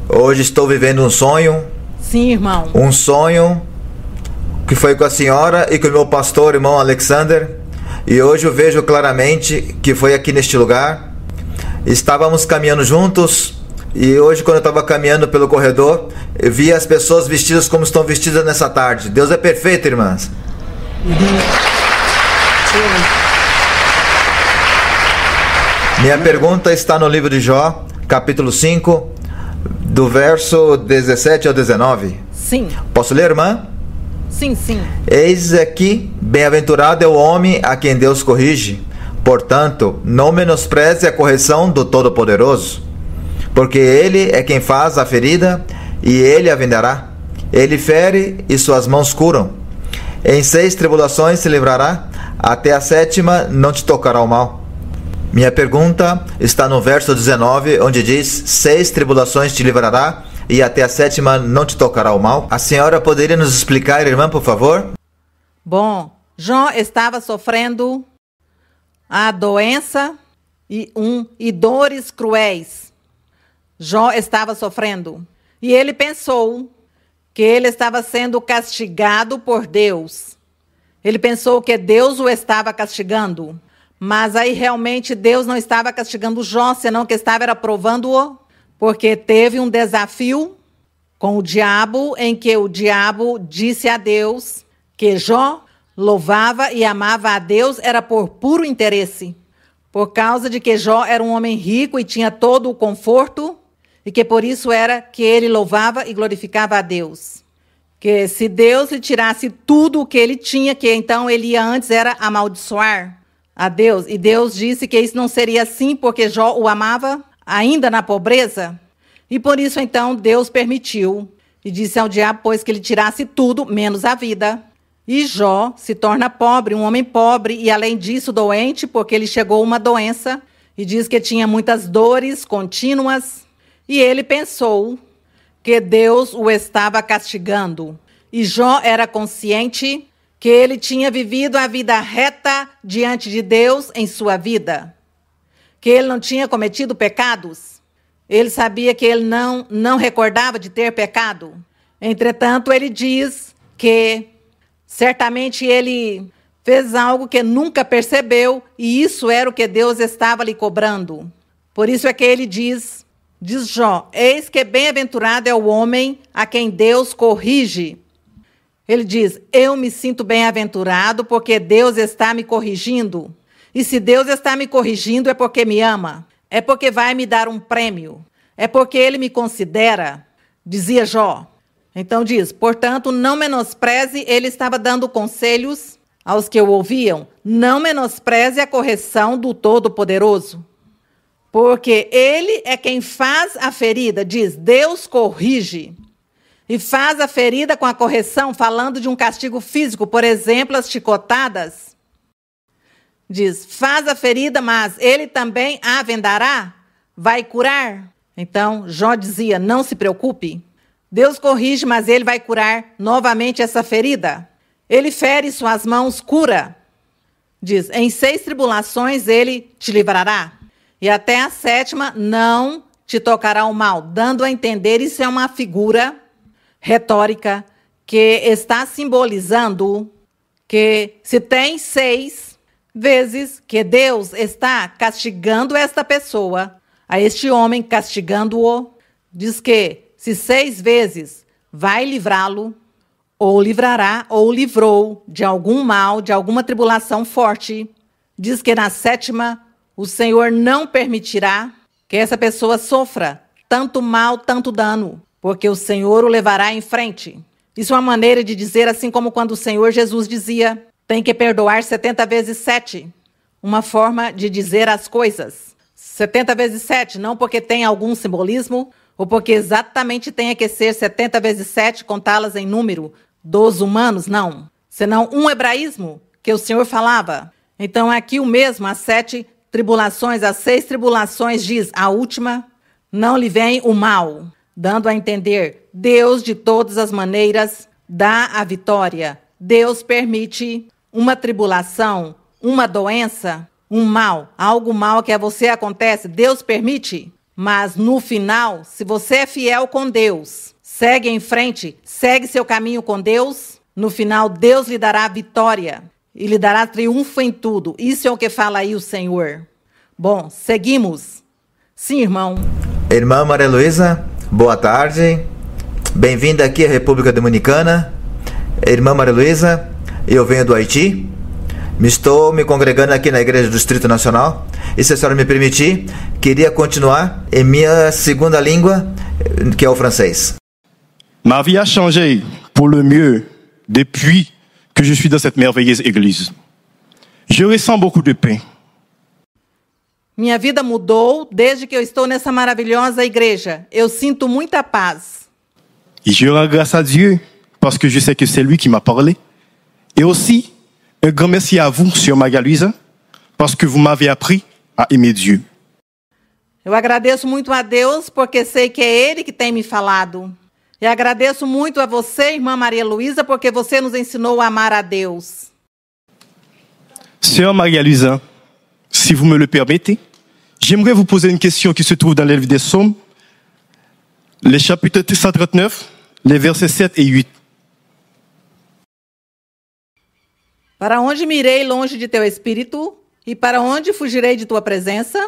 hoje estou vivendo um sonho. Sim, irmão. Um sonho que foi com a senhora e com o meu pastor, irmão Alexander. E hoje eu vejo claramente que foi aqui neste lugar. Estávamos caminhando juntos e hoje, quando eu estava caminhando pelo corredor, eu vi as pessoas vestidas como estão vestidas nessa tarde. Deus é perfeito, irmãs. Minha pergunta está no livro de Jó, capítulo 5, do verso 17 ao 19. Sim. Posso ler, irmã? Sim, sim. Eis aqui, bem-aventurado é o homem a quem Deus corrige. Portanto, não menospreze a correção do Todo-Poderoso, porque Ele é quem faz a ferida e Ele a vendará. Ele fere e suas mãos curam. Em 6 tribulações se livrará, até a 7ª não te tocará o mal. Minha pergunta está no verso 19, onde diz: 6 tribulações te livrará e até a 7ª não te tocará o mal. A senhora poderia nos explicar, irmã, por favor? Bom, Jó estava sofrendo a doença e dores cruéis. Jó estava sofrendo. E ele pensou que ele estava sendo castigado por Deus. Ele pensou que Deus o estava castigando. Mas aí realmente Deus não estava castigando Jó, senão que estava provando-o. Porque teve um desafio com o diabo, em que o diabo disse a Deus que Jó louvava e amava a Deus era por puro interesse, por causa de que Jó era um homem rico e tinha todo o conforto, e que por isso era que ele louvava e glorificava a Deus. Que se Deus lhe tirasse tudo o que ele tinha, que então ele ia antes era amaldiçoar a Deus. E Deus disse que isso não seria assim, porque Jó o amava ainda na pobreza. E por isso então Deus permitiu e disse ao diabo, pois, que ele tirasse tudo, menos a vida. E Jó se torna pobre, um homem pobre, e além disso doente, porque ele chegou a uma doença, e diz que tinha muitas dores contínuas, e ele pensou que Deus o estava castigando. E Jó era consciente que ele tinha vivido a vida reta diante de Deus em sua vida, que ele não tinha cometido pecados. Ele sabia que ele não recordava de ter pecado. Entretanto, ele diz que certamente ele fez algo que nunca percebeu, e isso era o que Deus estava lhe cobrando. Por isso é que ele diz Jó, eis que bem-aventurado é o homem a quem Deus corrige. Ele diz, eu me sinto bem-aventurado porque Deus está me corrigindo. E se Deus está me corrigindo é porque me ama, é porque vai me dar um prêmio, é porque Ele me considera, dizia Jó. Então diz, portanto, não menospreze, ele estava dando conselhos aos que o ouviam, não menospreze a correção do Todo-Poderoso, porque Ele é quem faz a ferida, diz, Deus corrige, e faz a ferida com a correção, falando de um castigo físico, por exemplo, as chicotadas. Diz, faz a ferida, mas Ele também a vendará, vai curar. Então, Jó dizia, não se preocupe, Deus corrige, mas Ele vai curar novamente essa ferida. Ele fere suas mãos, cura. Diz, em 6 tribulações Ele te livrará, e até a 7ª não te tocará o mal. Dando a entender, isso é uma figura retórica que está simbolizando que se tem 6 vezes que Deus está castigando esta pessoa, a este homem, castigando-o, diz que se 6 vezes vai livrá-lo, ou livrará, ou livrou de algum mal, de alguma tribulação forte, diz que na 7ª o Senhor não permitirá que essa pessoa sofra tanto mal, tanto dano, porque o Senhor o levará em frente. Isso é uma maneira de dizer, assim como quando o Senhor Jesus dizia, tem que perdoar 70 vezes 7. Uma forma de dizer as coisas. 70 vezes 7, não porque tem algum simbolismo, ou porque exatamente tenha que ser 70 vezes 7, contá-las em número dos humanos, não. Senão um hebraísmo que o Senhor falava. Então aqui o mesmo, as 7 tribulações, as 6 tribulações, diz, a última, não lhe vem o mal, dando a entender, Deus de todas as maneiras dá a vitória. Deus permite uma tribulação, uma doença, um mal, algo mal que a você acontece, Deus permite. Mas no final, se você é fiel com Deus, segue em frente, segue seu caminho com Deus, no final Deus lhe dará vitória e lhe dará triunfo em tudo. Isso é o que fala aí o Senhor. Bom, seguimos. Sim, irmão. Irmã Maria Luísa, boa tarde. Bem-vinda aqui à República Dominicana. Irmã Maria Luísa, eu venho do Haiti. Estou me congregando aqui na Igreja do Distrito Nacional. E se a senhora me permitir, queria continuar em minha segunda língua, que é o francês. Ma vie a changé pour le mieux depuis que je suis dans cette merveilleuse église. Je ressens beaucoup de paix. Minha vida mudou desde que eu estou nessa maravilhosa igreja. Eu sinto muita paz. Et je rends grâce à Dieu parce que je sais que c'est lui qui m'a parlé. Et aussi, un grand merci à vous, Sœur Maria Luisa, parce que vous m'avez appris à aimer Dieu. Eu agradeço muito a Deus porque sei que é Ele que tem me falado. E agradeço muito a você, irmã Maria Luísa, porque você nos ensinou a amar a Deus. Sœur Maria Luisa, si vous me le permettez, j'aimerais vous poser une question qui se trouve dans le livre des Psaumes, les chapitres 139, les versets 7 et 8. Para onde me irei longe de teu espírito? E para onde fugirei de tua presença?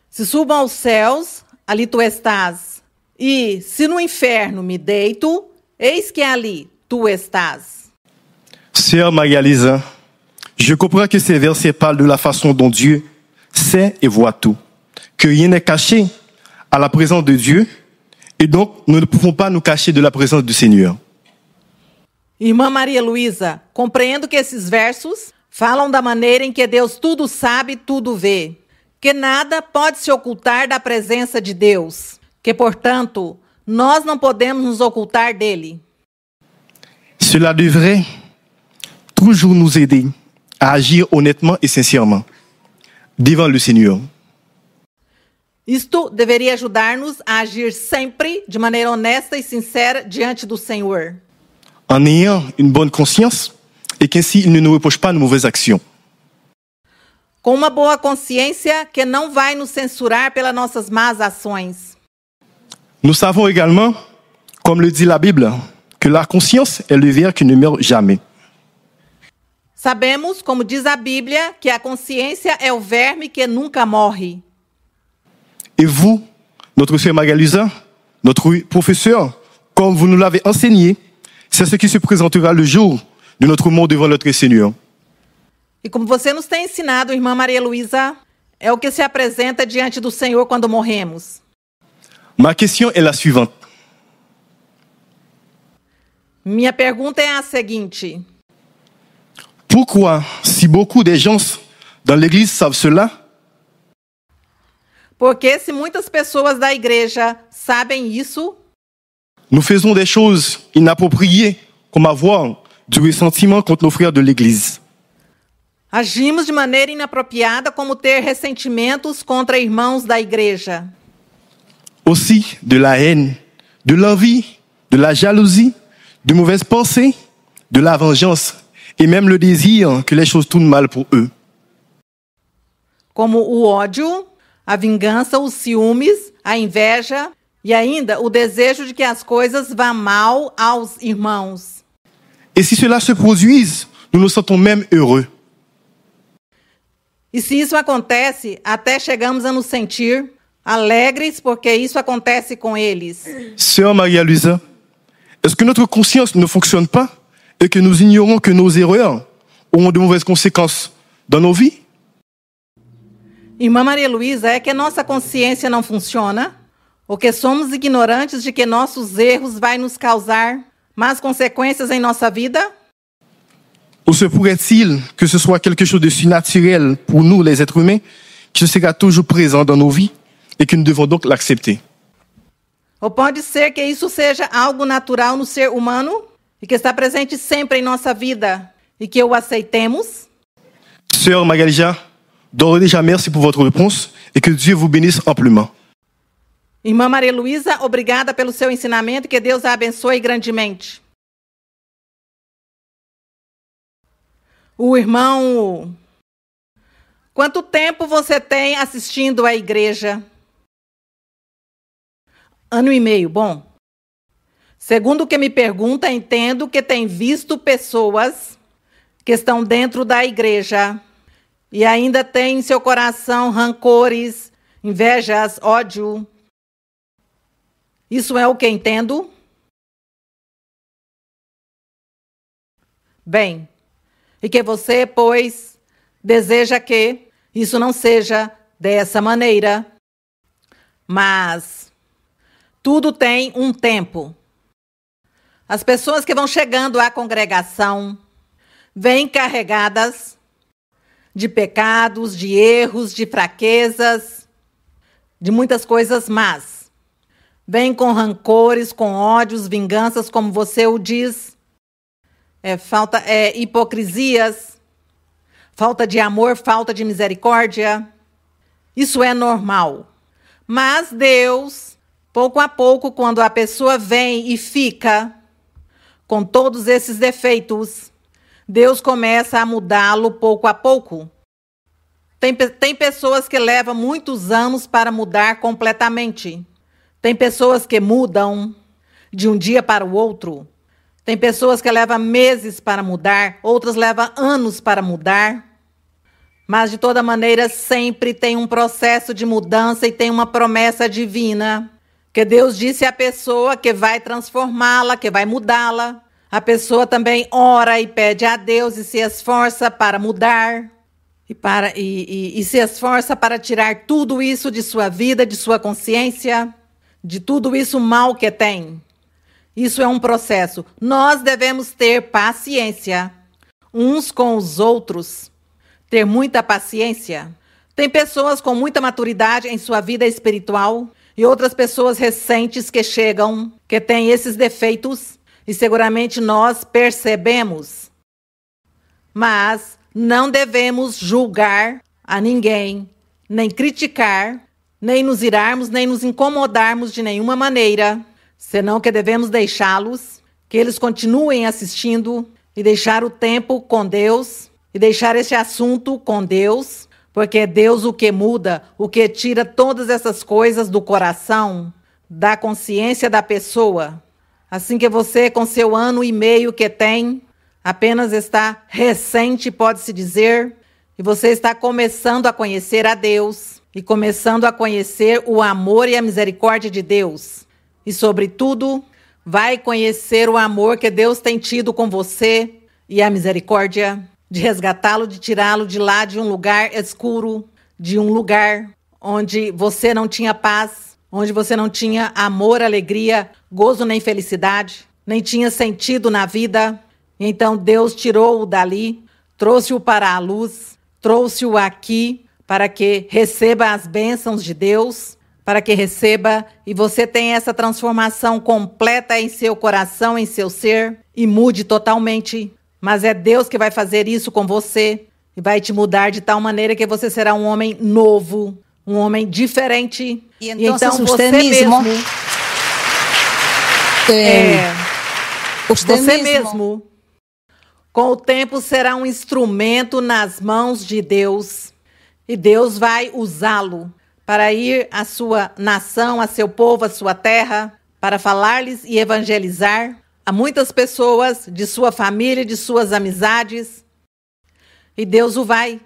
Se subo aos céus, ali tu estás. E se no inferno me deito, eis que ali tu estás. Sœur Maria Luisa, je comprends que ces versets parlent de la façon dont Dieu sait et voit tout. Que rien n'est caché à la présence de Dieu. Et donc, nous ne pouvons pas nous cacher de la présence du Seigneur. Irmã Maria Luísa, compreendo que esses versos falam da maneira em que Deus tudo sabe, tudo vê. Que nada pode se ocultar da presença de Deus. Que, portanto, nós não podemos nos ocultar dele. Cela devrait toujours nous aider à agir honnêtement et sincèrement devant le Seigneur. Isto deveria ajudar-nos a agir sempre de maneira honesta e sincera diante do Senhor. En ayant une bonne conscience et qu'ainsi il ne nous reproche pas nos mauvaises actions. Com uma boa consciência que não vai nos censurar pelas nossas más ações. Nous savons également, comme le dit la Bible, que la conscience est le ver qui ne meurt jamais. Sabemos, como diz a Bíblia, que a consciência é o verme que nunca morre. Et vous, notre sœur Maria Luisa, notre professeur, comme vous nous l'avez enseigné, c'est ce qui se présentera le jour de notre mort devant notre Seigneur. E como você nos tem ensinado, irmã Maria Luísa, é o que se apresenta diante do Senhor quando morremos. Ma question est la suivante. Minha pergunta é a seguinte. Pourquoi, si beaucoup de gens dans l'Église savent cela, porque se muitas pessoas da igreja sabem isso, nous faisons des choses inappropriées comme avoir du ressentiment contre nos frères de l'Église? Agimos de maneira inapropriada, como ter ressentimentos contra irmãos da igreja. Aussi de la haine, de l'envie, de la jalousie, de mauvaises pensées, de la vengeance et même le désir que les choses tournent mal pour eux. Como o ódio, a vingança, os ciúmes, a inveja e ainda o desejo de que as coisas vá mal aos irmãos. Et si cela se produise, nous nous sentons même heureux. E se isso acontece, até chegamos a nos sentir alegres porque isso acontece com eles. Sœur Maria Luisa, est-ce que notre conscience ne fonctionne pas et que nous ignorons que nos erreurs auront de mauvaises conséquences dans nos vies? Irmã Maria Luísa, é que nossa consciência não funciona? Ou que somos ignorantes de que nossos erros vão nos causar más consequências em nossa vida? Ou se pourrait-il que ce soit quelque chose de si naturel pour nous, les êtres humains, qui sera toujours présent dans nos vies et que nous devons donc l'accepter? Ou pode ser que isso seja algo natural no ser humano e que está presente sempre em nossa vida e que o aceitemos. Sœur Magalija, d'ores et déjà merci pour votre réponse et que Dieu vous bénisse amplement. Irmã Maria Luísa, obrigada pelo seu ensinamento e que Deus a abençoe grandemente. O irmão... Quanto tempo você tem assistindo à igreja? 1 ano e meio, bom. Segundo o que me pergunta, entendo que tem visto pessoas que estão dentro da igreja e ainda tem em seu coração rancores, invejas, ódio. Isso é o que entendo? Bem, e que você, pois, deseja que isso não seja dessa maneira, mas tudo tem um tempo. As pessoas que vão chegando à congregação vêm carregadas de pecados, de erros, de fraquezas, de muitas coisas más. Vêm com rancores, com ódios, vinganças, como você o diz, hipocrisias, falta de amor, falta de misericórdia. Isso é normal. Mas Deus, pouco a pouco, quando a pessoa vem e fica com todos esses defeitos, Deus começa a mudá-lo pouco a pouco. Tem pessoas que levam muitos anos para mudar completamente. Tem pessoas que mudam de um dia para o outro. Tem pessoas que levam meses para mudar, outras levam anos para mudar. Mas, de toda maneira, sempre tem um processo de mudança e tem uma promessa divina. Que Deus disse à pessoa que vai transformá-la, que vai mudá-la. A pessoa também ora e pede a Deus e se esforça para mudar. E se esforça para tirar tudo isso de sua vida, de sua consciência, de tudo isso mal que tem. Isso é um processo. Nós devemos ter paciência uns com os outros. Ter muita paciência. Tem pessoas com muita maturidade em sua vida espiritual e outras pessoas recentes que chegam, que têm esses defeitos e seguramente nós percebemos. Mas não devemos julgar a ninguém, nem criticar, nem nos irarmos, nem nos incomodarmos de nenhuma maneira, senão que devemos deixá-los, que eles continuem assistindo e deixar o tempo com Deus e deixar esse assunto com Deus, porque é Deus o que muda, o que tira todas essas coisas do coração, da consciência da pessoa. Assim que você, com seu 1 ano e meio que tem, apenas está recente, pode-se dizer, e você está começando a conhecer a Deus e começando a conhecer o amor e a misericórdia de Deus. E, sobretudo, vai conhecer o amor que Deus tem tido com você e a misericórdia de resgatá-lo, de tirá-lo de lá, de um lugar escuro, de um lugar onde você não tinha paz, onde você não tinha amor, alegria, gozo nem felicidade, nem tinha sentido na vida. Então Deus tirou-o dali, trouxe-o para a luz, trouxe-o aqui para que receba as bênçãos de Deus, para que receba e você tenha essa transformação completa em seu coração, em seu ser e mude totalmente. Mas é Deus que vai fazer isso com você e vai te mudar de tal maneira que você será um homem novo, um homem diferente. E então você mesmo, com o tempo, será um instrumento nas mãos de Deus. E Deus vai usá-lo para ir à sua nação, a seu povo, à sua terra, para falar-lhes e evangelizar a muitas pessoas de sua família, de suas amizades. E Deus o vai.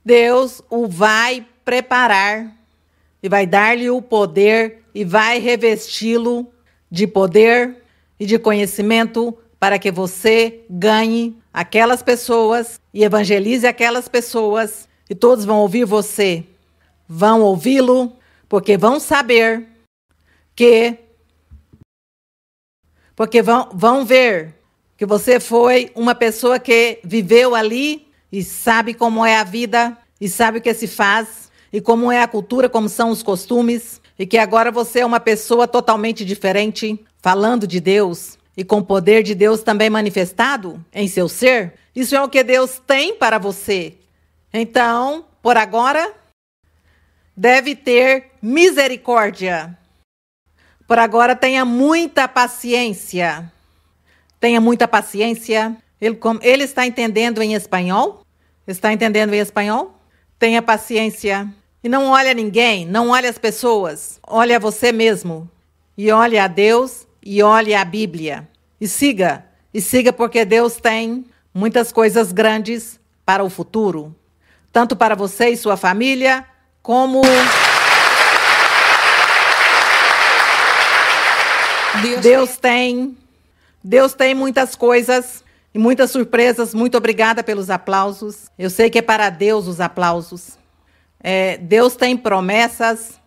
Deus o vai preparar e vai dar-lhe o poder e vai revesti-lo de poder e de conhecimento para que você ganhe aquelas pessoas e evangelize aquelas pessoas e todos vão ouvir você. Vão ouvi-lo porque vão saber que... Porque vão ver que você foi uma pessoa que viveu ali e sabe como é a vida e sabe o que se faz e como é a cultura, como são os costumes, e que agora você é uma pessoa totalmente diferente, falando de Deus e com o poder de Deus também manifestado em seu ser. Isso é o que Deus tem para você. Então, por agora, deve ter misericórdia. Por agora, tenha muita paciência. Tenha muita paciência. Ele está entendendo em espanhol? Está entendendo em espanhol? Tenha paciência. E não olhe a ninguém, não olhe as pessoas. Olhe a você mesmo. E olhe a Deus e olhe a Bíblia. E siga porque Deus tem muitas coisas grandes para o futuro. Tanto para você e sua família, como... Deus tem muitas coisas e muitas surpresas. Muito obrigada pelos aplausos. Eu sei que é para Deus os aplausos. Deus tem promessas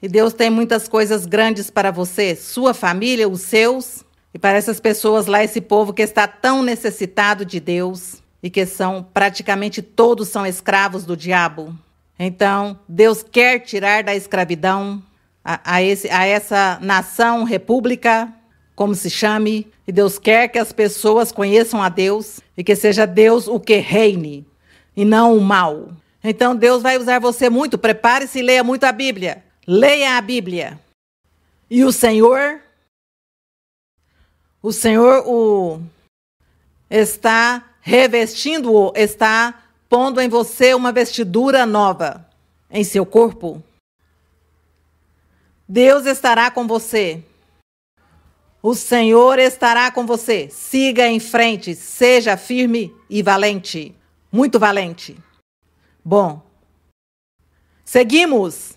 e Deus tem muitas coisas grandes para você, sua família, os seus, e para essas pessoas lá, esse povo que está tão necessitado de Deus e que praticamente todos são escravos do diabo. Então, Deus quer tirar da escravidão a essa nação, república, como se chame, e Deus quer que as pessoas conheçam a Deus e que seja Deus o que reine e não o mal. Então Deus vai usar você muito. Prepare-se e leia muito a Bíblia. Leia a Bíblia. E o Senhor está revestindo-o, está pondo em você uma vestidura nova em seu corpo. Deus estará com você. O Senhor estará com você. Siga em frente, seja firme e valente. Muito valente. Bom, seguimos.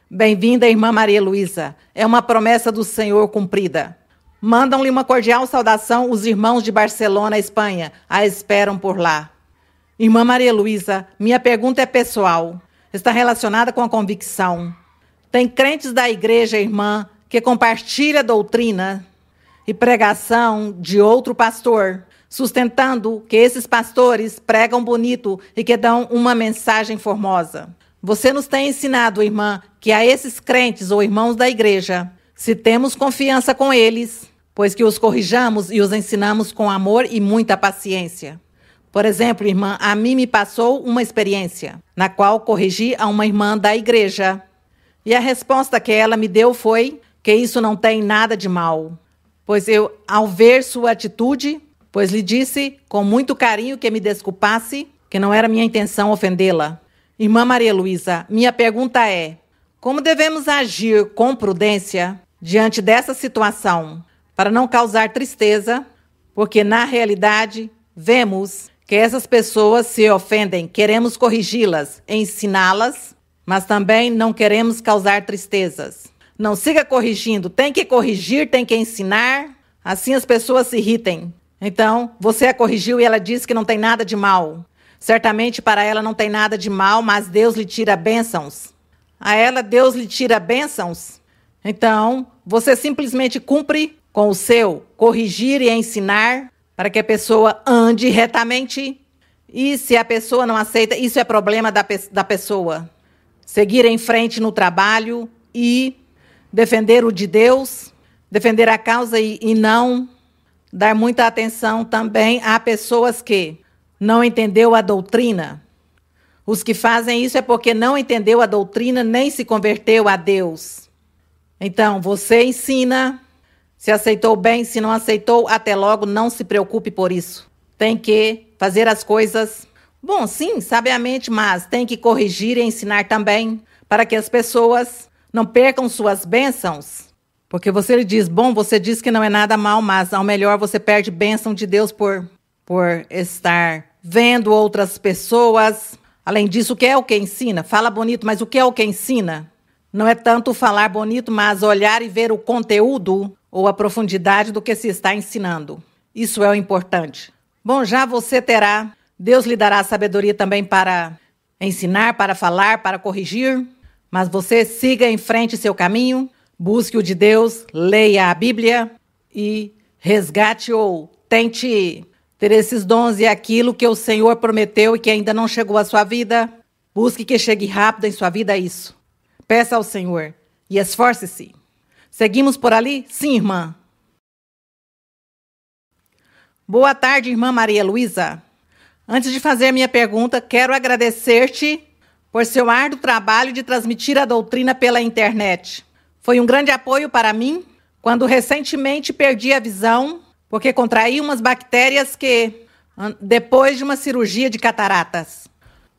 Bem-vinda, irmã Maria Luísa. É uma promessa do Senhor cumprida. Mandam-lhe uma cordial saudação os irmãos de Barcelona, Espanha. A esperam por lá. Irmã Maria Luísa, minha pergunta é pessoal. Está relacionada com a convicção. Tem crentes da igreja, irmã, que compartilha a doutrina e pregação de outro pastor, sustentando que esses pastores pregam bonito e que dão uma mensagem formosa. Você nos tem ensinado, irmã, que a esses crentes ou irmãos da igreja, se temos confiança com eles, pois que os corrijamos e os ensinamos com amor e muita paciência. Por exemplo, irmã, a mim me passou uma experiência, na qual corrigi a uma irmã da igreja. E a resposta que ela me deu foi que isso não tem nada de mal. Pois eu, ao ver sua atitude, pois lhe disse com muito carinho que me desculpasse, que não era minha intenção ofendê-la. Irmã Maria Luísa, minha pergunta é: como devemos agir com prudência diante dessa situação, para não causar tristeza, porque na realidade vemos que essas pessoas se ofendem, queremos corrigi-las, ensiná-las, mas também não queremos causar tristezas. Não siga corrigindo, tem que corrigir, tem que ensinar, assim as pessoas se irritem. Então, você a corrigiu e ela disse que não tem nada de mal. Certamente para ela não tem nada de mal, mas Deus lhe tira bênçãos. A ela Deus lhe tira bênçãos. Então, você simplesmente cumpre com o seu corrigir e ensinar para que a pessoa ande retamente. E se a pessoa não aceita, isso é problema da pessoa. Seguir em frente no trabalho e defender o de Deus, defender a causa e não dar muita atenção também a pessoas que não entendeu a doutrina. Os que fazem isso é porque não entendeu a doutrina nem se converteu a Deus. Então, você ensina, se aceitou bem, se não aceitou, até logo, não se preocupe por isso. Tem que fazer as coisas, bom, sim, sabiamente, mas tem que corrigir e ensinar também, para que as pessoas não percam suas bênçãos. Porque você lhe diz, bom, você diz que não é nada mal, mas ao melhor você perde bênção de Deus por estar vendo outras pessoas. Além disso, o que é o que ensina? Fala bonito, mas o que é o que ensina? Não é tanto falar bonito, mas olhar e ver o conteúdo ou a profundidade do que se está ensinando. Isso é o importante. Bom, já você terá, Deus lhe dará sabedoria também para ensinar, para falar, para corrigir, mas você siga em frente seu caminho, busque o de Deus, leia a Bíblia e resgate ou tente ter esses dons e aquilo que o Senhor prometeu e que ainda não chegou à sua vida. Busque que chegue rápido em sua vida isso. Peça ao Senhor e esforce-se. Seguimos por ali? Sim, irmã. Boa tarde, irmã Maria Luísa. Antes de fazer minha pergunta, quero agradecer-te por seu árduo trabalho de transmitir a doutrina pela internet. Foi um grande apoio para mim quando recentemente perdi a visão porque contraí umas bactérias depois de uma cirurgia de cataratas.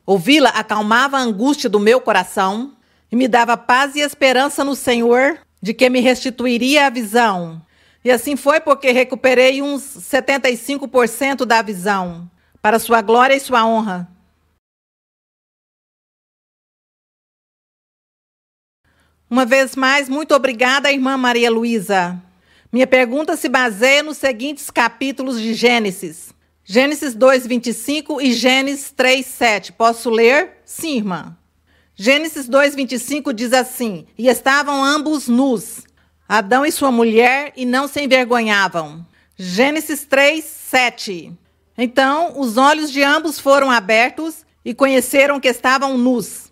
Ouvi-la acalmava a angústia do meu coração e me dava paz e esperança no Senhor de que me restituiria a visão. E assim foi porque recuperei uns 75% da visão, para sua glória e sua honra. Uma vez mais, muito obrigada, irmã Maria Luísa. Minha pergunta se baseia nos seguintes capítulos de Gênesis. Gênesis 2:25 e Gênesis 3:7. Posso ler? Sim, irmã. Gênesis 2:25 diz assim: E estavam ambos nus, Adão e sua mulher, e não se envergonhavam. Gênesis 3:7. Então, os olhos de ambos foram abertos e conheceram que estavam nus.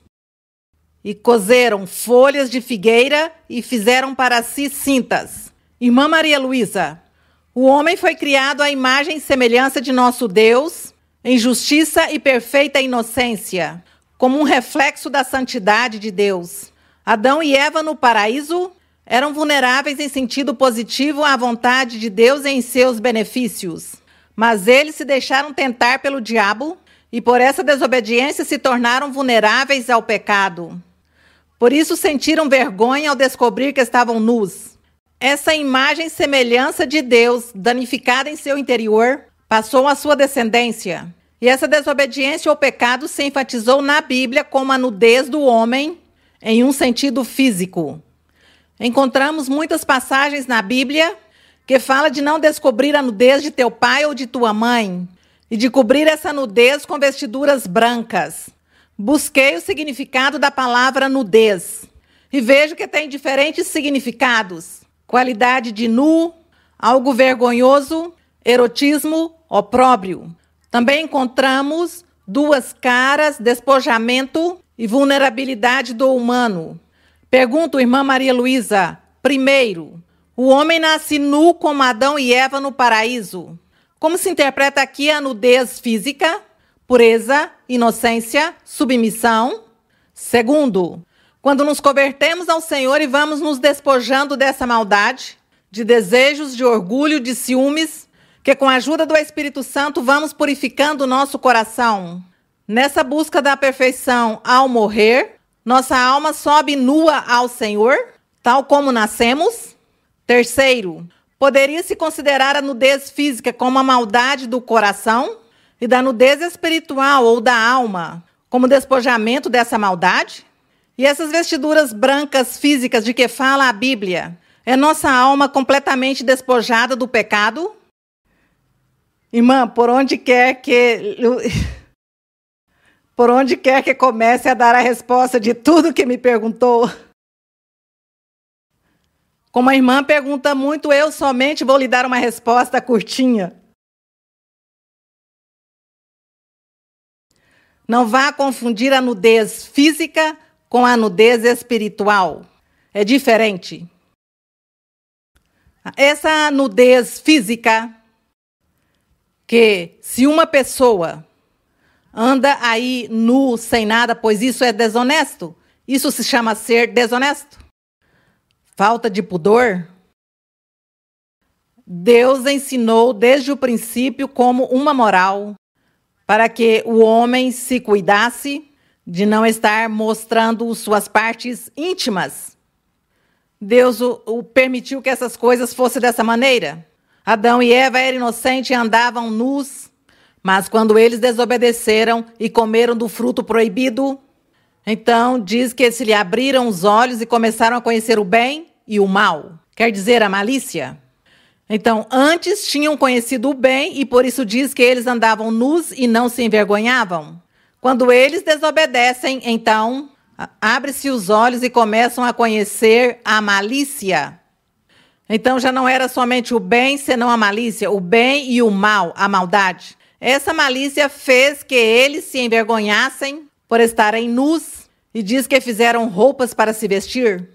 E coseram folhas de figueira e fizeram para si cintas. Irmã Maria Luísa, o homem foi criado à imagem e semelhança de nosso Deus, em justiça e perfeita inocência, como um reflexo da santidade de Deus. Adão e Eva no paraíso eram vulneráveis em sentido positivo à vontade de Deus e em seus benefícios. Mas eles se deixaram tentar pelo diabo e por essa desobediência se tornaram vulneráveis ao pecado. Por isso sentiram vergonha ao descobrir que estavam nus. Essa imagem e semelhança de Deus, danificada em seu interior, passou à sua descendência. E essa desobediência ou pecado se enfatizou na Bíblia como a nudez do homem em um sentido físico. Encontramos muitas passagens na Bíblia que fala de não descobrir a nudez de teu pai ou de tua mãe e de cobrir essa nudez com vestiduras brancas. Busquei o significado da palavra nudez e vejo que tem diferentes significados. Qualidade de nu, algo vergonhoso, erotismo, opróbrio. Também encontramos duas caras, despojamento e vulnerabilidade do humano. Pergunto, irmã Maria Luísa, primeiro, o homem nasce nu como Adão e Eva no paraíso. Como se interpreta aqui a nudez física? Pureza, inocência, submissão. Segundo, quando nos convertemos ao Senhor e vamos nos despojando dessa maldade, de desejos, de orgulho, de ciúmes, que com a ajuda do Espírito Santo vamos purificando o nosso coração. Nessa busca da perfeição ao morrer, nossa alma sobe nua ao Senhor, tal como nascemos. Terceiro, poderia-se considerar a nudez física como a maldade do coração e da nudez espiritual ou da alma como despojamento dessa maldade? E essas vestiduras brancas físicas de que fala a Bíblia, é nossa alma completamente despojada do pecado? Irmã, por onde quer que comece a dar a resposta de tudo que me perguntou. Como a irmã pergunta muito, eu somente vou lhe dar uma resposta curtinha. Não vá confundir a nudez física com a nudez espiritual. É diferente. Essa nudez física, que se uma pessoa anda aí nu, sem nada, pois isso é desonesto, isso se chama ser desonesto. Falta de pudor. Deus ensinou desde o princípio como uma moral para que o homem se cuidasse de não estar mostrando suas partes íntimas. Deus o permitiu que essas coisas fossem dessa maneira. Adão e Eva eram inocentes e andavam nus, mas quando eles desobedeceram e comeram do fruto proibido, então diz que se lhe abriram os olhos e começaram a conhecer o bem e o mal. Quer dizer, a malícia. Então, antes tinham conhecido o bem e por isso diz que eles andavam nus e não se envergonhavam. Quando eles desobedecem, então, abre-se os olhos e começam a conhecer a malícia. Então, já não era somente o bem, senão a malícia, o bem e o mal, a maldade. Essa malícia fez que eles se envergonhassem por estarem nus e diz que fizeram roupas para se vestir?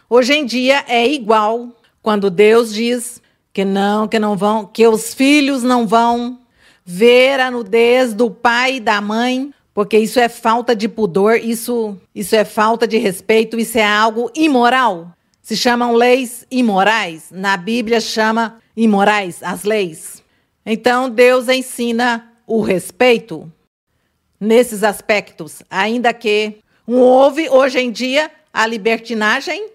Hoje em dia é igual quando Deus diz que não vão, que os filhos não vão ver a nudez do pai e da mãe, porque isso é falta de pudor, isso é falta de respeito, isso é algo imoral. Se chamam leis imorais. Na Bíblia chama imorais as leis. Então Deus ensina o respeito nesses aspectos, ainda que houve hoje em dia a libertinagem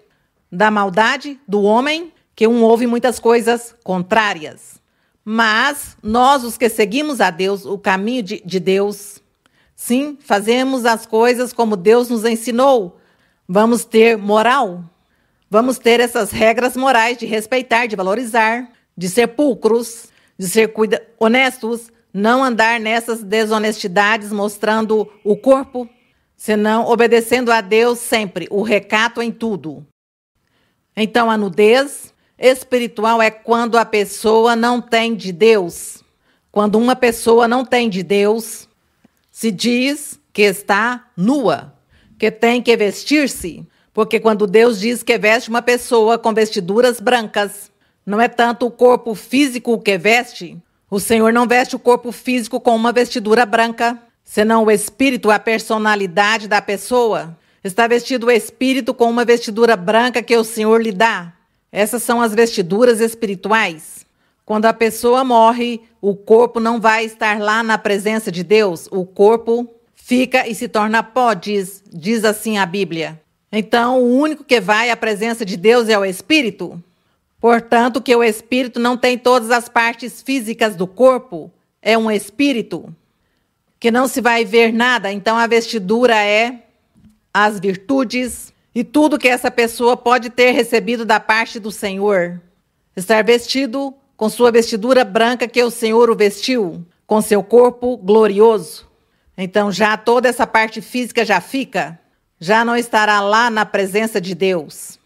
da maldade do homem, que houve muitas coisas contrárias. Mas nós, os que seguimos a Deus, o caminho de Deus, sim, fazemos as coisas como Deus nos ensinou. Vamos ter moral. Vamos ter essas regras morais de respeitar, de valorizar, de ser pulcros, de ser honestos, não andar nessas desonestidades mostrando o corpo, senão obedecendo a Deus sempre, o recato em tudo. Então, a nudez espiritual é quando a pessoa não tem de Deus. Quando uma pessoa não tem de Deus, se diz que está nua, que tem que vestir-se. Porque quando Deus diz que veste uma pessoa com vestiduras brancas, não é tanto o corpo físico que veste. O Senhor não veste o corpo físico com uma vestidura branca, senão o espírito, a personalidade da pessoa. Está vestido o espírito com uma vestidura branca que o Senhor lhe dá. Essas são as vestiduras espirituais. Quando a pessoa morre, o corpo não vai estar lá na presença de Deus. O corpo fica e se torna pó, diz assim a Bíblia. Então, o único que vai à presença de Deus é o espírito. Portanto, que o espírito não tem todas as partes físicas do corpo, é um espírito que não se vai ver nada. Então, a vestidura é as virtudes e tudo que essa pessoa pode ter recebido da parte do Senhor. Estar vestido com sua vestidura branca que o Senhor o vestiu, com seu corpo glorioso. Então, já toda essa parte física já fica. Já não estará lá na presença de Deus.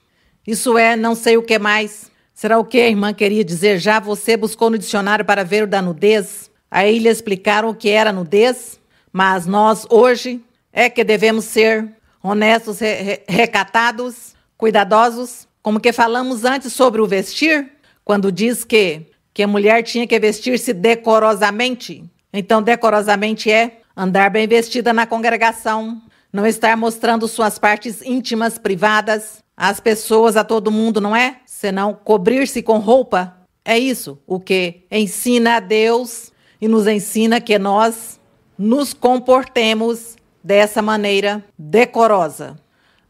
Isso é, não sei o que mais. Será o que a irmã queria dizer? Já você buscou no dicionário para ver o da nudez? Aí lhe explicaram o que era nudez? Mas nós, hoje, é que devemos ser honestos, recatados, cuidadosos. Como que falamos antes sobre o vestir, quando diz que a mulher tinha que vestir-se decorosamente. Então, decorosamente é andar bem vestida na congregação, não estar mostrando suas partes íntimas, privadas, às pessoas, a todo mundo, não é? Senão cobrir-se com roupa. É isso o que ensina a Deus e nos ensina que nós nos comportemos dessa maneira decorosa.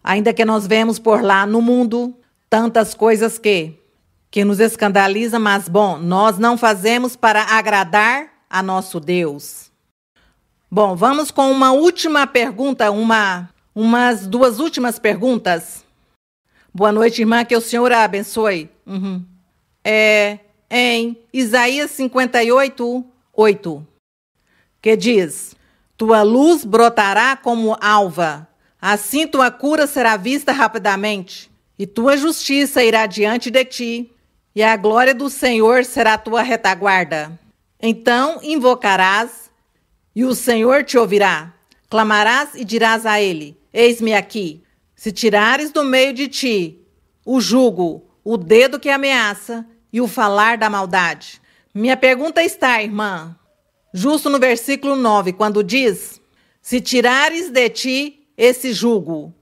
Ainda que nós vemos por lá no mundo tantas coisas que nos escandalizam, mas bom, nós não fazemos para agradar a nosso Deus. Bom, vamos com uma última pergunta, umas duas últimas perguntas. Boa noite, irmã, que o Senhor a abençoe. Em Isaías 58:8, que diz: tua luz brotará como alva, assim tua cura será vista rapidamente, e tua justiça irá diante de ti, e a glória do Senhor será tua retaguarda. Então invocarás, e o Senhor te ouvirá. Clamarás e dirás a ele: eis-me aqui. Se tirares do meio de ti o jugo, o dedo que ameaça e o falar da maldade. Minha pergunta está, irmã, justo no versículo 9, quando diz: se tirares de ti esse jugo.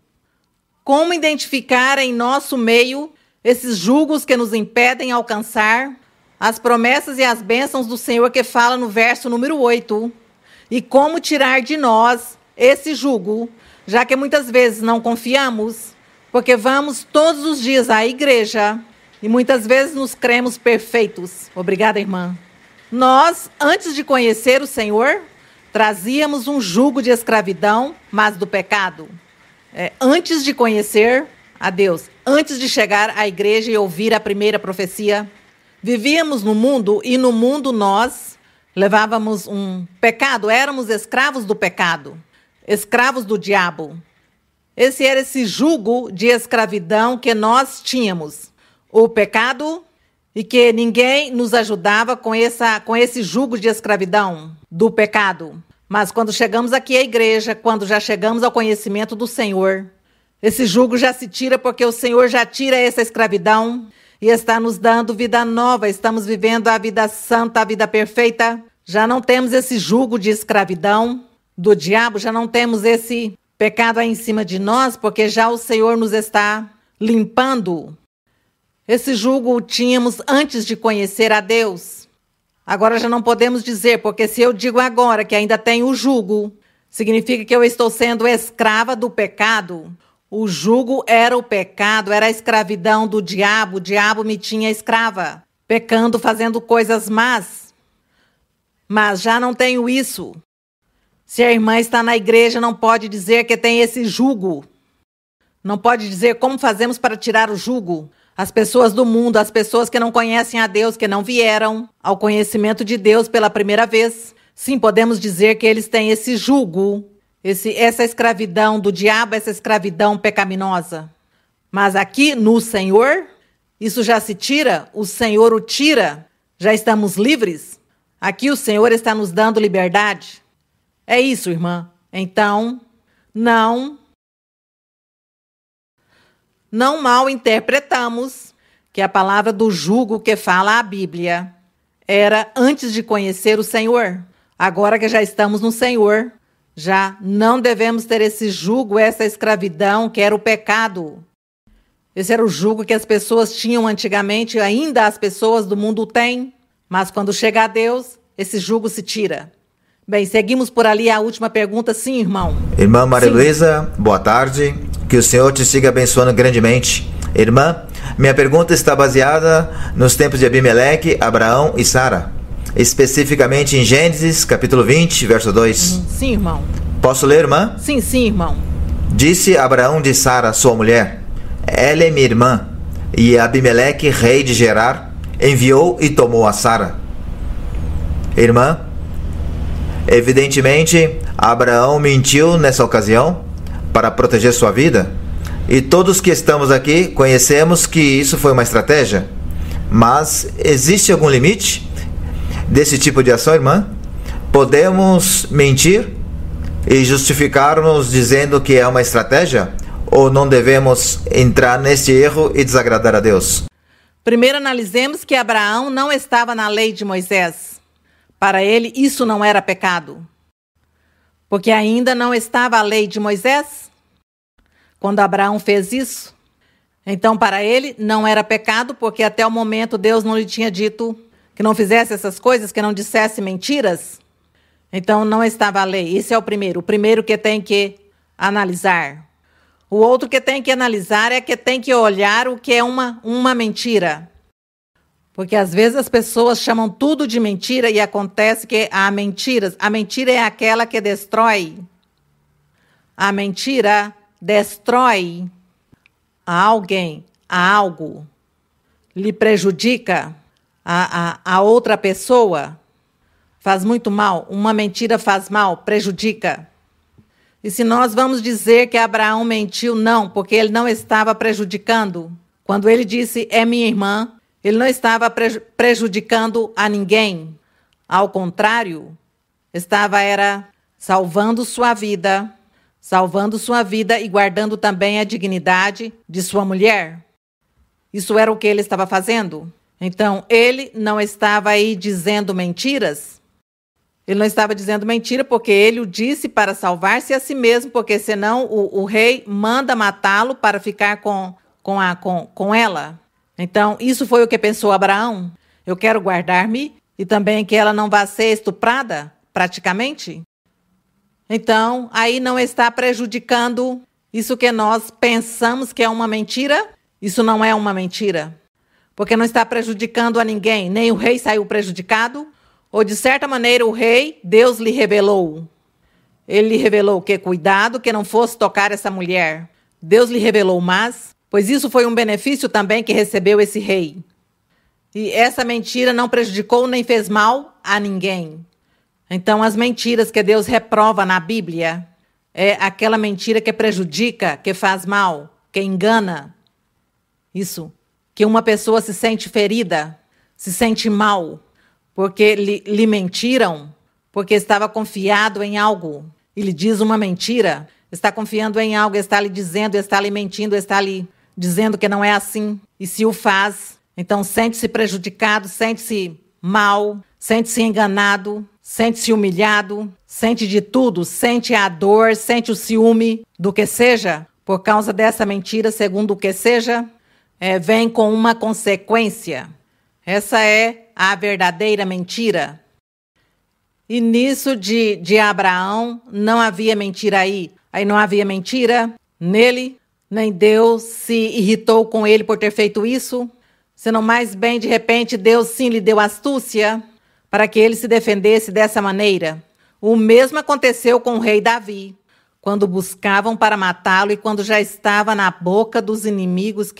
Como identificar em nosso meio esses jugos que nos impedem alcançar as promessas e as bênçãos do Senhor que fala no verso número 8? E como tirar de nós esse jugo, já que muitas vezes não confiamos, porque vamos todos os dias à igreja e muitas vezes nos cremos perfeitos. Obrigada, irmã. Nós, antes de conhecer o Senhor, trazíamos um jugo de escravidão, mas do pecado. Antes de conhecer a Deus, antes de chegar à igreja e ouvir a primeira profecia, vivíamos no mundo e no mundo nós levávamos um pecado, éramos escravos do pecado, escravos do diabo. Esse era esse jugo de escravidão que nós tínhamos, o pecado, e que ninguém nos ajudava com esse jugo de escravidão do pecado. Mas quando chegamos aqui à igreja, quando já chegamos ao conhecimento do Senhor, esse jugo já se tira porque o Senhor já tira essa escravidão e está nos dando vida nova. Estamos vivendo a vida santa, a vida perfeita. Já não temos esse jugo de escravidão do diabo, já não temos esse pecado aí em cima de nós, porque já o Senhor nos está limpando. Esse jugo o tínhamos antes de conhecer a Deus. Agora já não podemos dizer, porque se eu digo agora que ainda tenho o jugo, significa que eu estou sendo escrava do pecado. O jugo era o pecado, era a escravidão do diabo. O diabo me tinha escrava, pecando, fazendo coisas más. Mas já não tenho isso. Se a irmã está na igreja, não pode dizer que tem esse jugo. Não pode dizer como fazemos para tirar o jugo. As pessoas do mundo, as pessoas que não conhecem a Deus, que não vieram ao conhecimento de Deus pela primeira vez. Sim, podemos dizer que eles têm esse jugo, essa escravidão do diabo, essa escravidão pecaminosa. Mas aqui no Senhor, isso já se tira, o Senhor o tira, já estamos livres. Aqui o Senhor está nos dando liberdade. É isso, irmã. Então, não mal interpretamos que a palavra do jugo que fala a Bíblia era antes de conhecer o Senhor. Agora que já estamos no Senhor, já não devemos ter esse jugo, essa escravidão que era o pecado. Esse era o jugo que as pessoas tinham antigamente, ainda as pessoas do mundo têm. Mas quando chega a Deus, esse jugo se tira. Bem, seguimos por ali a última pergunta. Sim, irmão. Irmã Maria Luísa, boa tarde. Que o Senhor te siga abençoando grandemente. Irmã, minha pergunta está baseada nos tempos de Abimeleque, Abraão e Sara. Especificamente em Gênesis, capítulo 20, verso 2. Sim, irmão. Posso ler, irmã? Sim, irmão. Disse Abraão de Sara, sua mulher: ela é minha irmã. E Abimeleque, rei de Gerar, enviou e tomou a Sara. Irmã, evidentemente, Abraão mentiu nessa ocasião para proteger sua vida. E todos que estamos aqui conhecemos que isso foi uma estratégia. Mas existe algum limite desse tipo de ação, irmã? Podemos mentir e justificar-nos dizendo que é uma estratégia? Ou não devemos entrar nesse erro e desagradar a Deus? Primeiro analisemos que Abraão não estava na lei de Moisés. Para ele, isso não era pecado. Porque ainda não estava a lei de Moisés quando Abraão fez isso. Então, para ele, não era pecado, porque até o momento Deus não lhe tinha dito que não fizesse essas coisas, que não dissesse mentiras. Então, não estava a lei. Esse é o primeiro que tem que analisar. O outro que tem que analisar é que tem que olhar o que é uma mentira. Porque às vezes as pessoas chamam tudo de mentira e acontece que há mentiras. A mentira é aquela que destrói. A mentira destrói a alguém, a algo. Lhe prejudica a outra pessoa. Faz muito mal. Uma mentira faz mal, prejudica. E se nós vamos dizer que Abraão mentiu, não, porque ele não estava prejudicando. Quando ele disse, é minha irmã, ele não estava prejudicando a ninguém. Ao contrário, era salvando sua vida e guardando também a dignidade de sua mulher. Isso era o que ele estava fazendo. Então, ele não estava aí dizendo mentiras. Ele não estava dizendo mentira porque ele o disse para salvar-se a si mesmo, porque senão o rei manda matá-lo para ficar com ela. Então, isso foi o que pensou Abraão. Eu quero guardar-me e também que ela não vá ser estuprada, praticamente. Então, aí não está prejudicando isso que nós pensamos que é uma mentira. Isso não é uma mentira. Porque não está prejudicando a ninguém. Nem o rei saiu prejudicado. Ou, de certa maneira, o rei, Deus lhe revelou. Ele lhe revelou que cuidado, que não fosse tocar essa mulher. Deus lhe revelou, pois isso foi um benefício também que recebeu esse rei. E essa mentira não prejudicou nem fez mal a ninguém. Então, as mentiras que Deus reprova na Bíblia é aquela mentira que prejudica, que faz mal, que engana. Isso, que uma pessoa se sente ferida, se sente mal, porque lhe mentiram, porque estava confiado em algo e lhe diz uma mentira, está confiando em algo, está lhe dizendo, está lhe mentindo, está lhe dizendo que não é assim. E se o faz, então sente-se prejudicado, sente-se mal, sente-se enganado, sente-se humilhado, sente de tudo, sente a dor, sente o ciúme do que seja, por causa dessa mentira, segundo o que seja, vem com uma consequência. Essa é a verdadeira mentira. E nisso de Abraão não havia mentira aí. Aí não havia mentira nele, nem Deus se irritou com ele por ter feito isso. Senão mais bem, de repente, Deus sim lhe deu astúcia para que ele se defendesse dessa maneira. O mesmo aconteceu com o rei Davi, quando buscavam para matá-lo e quando já estava na boca dos inimigos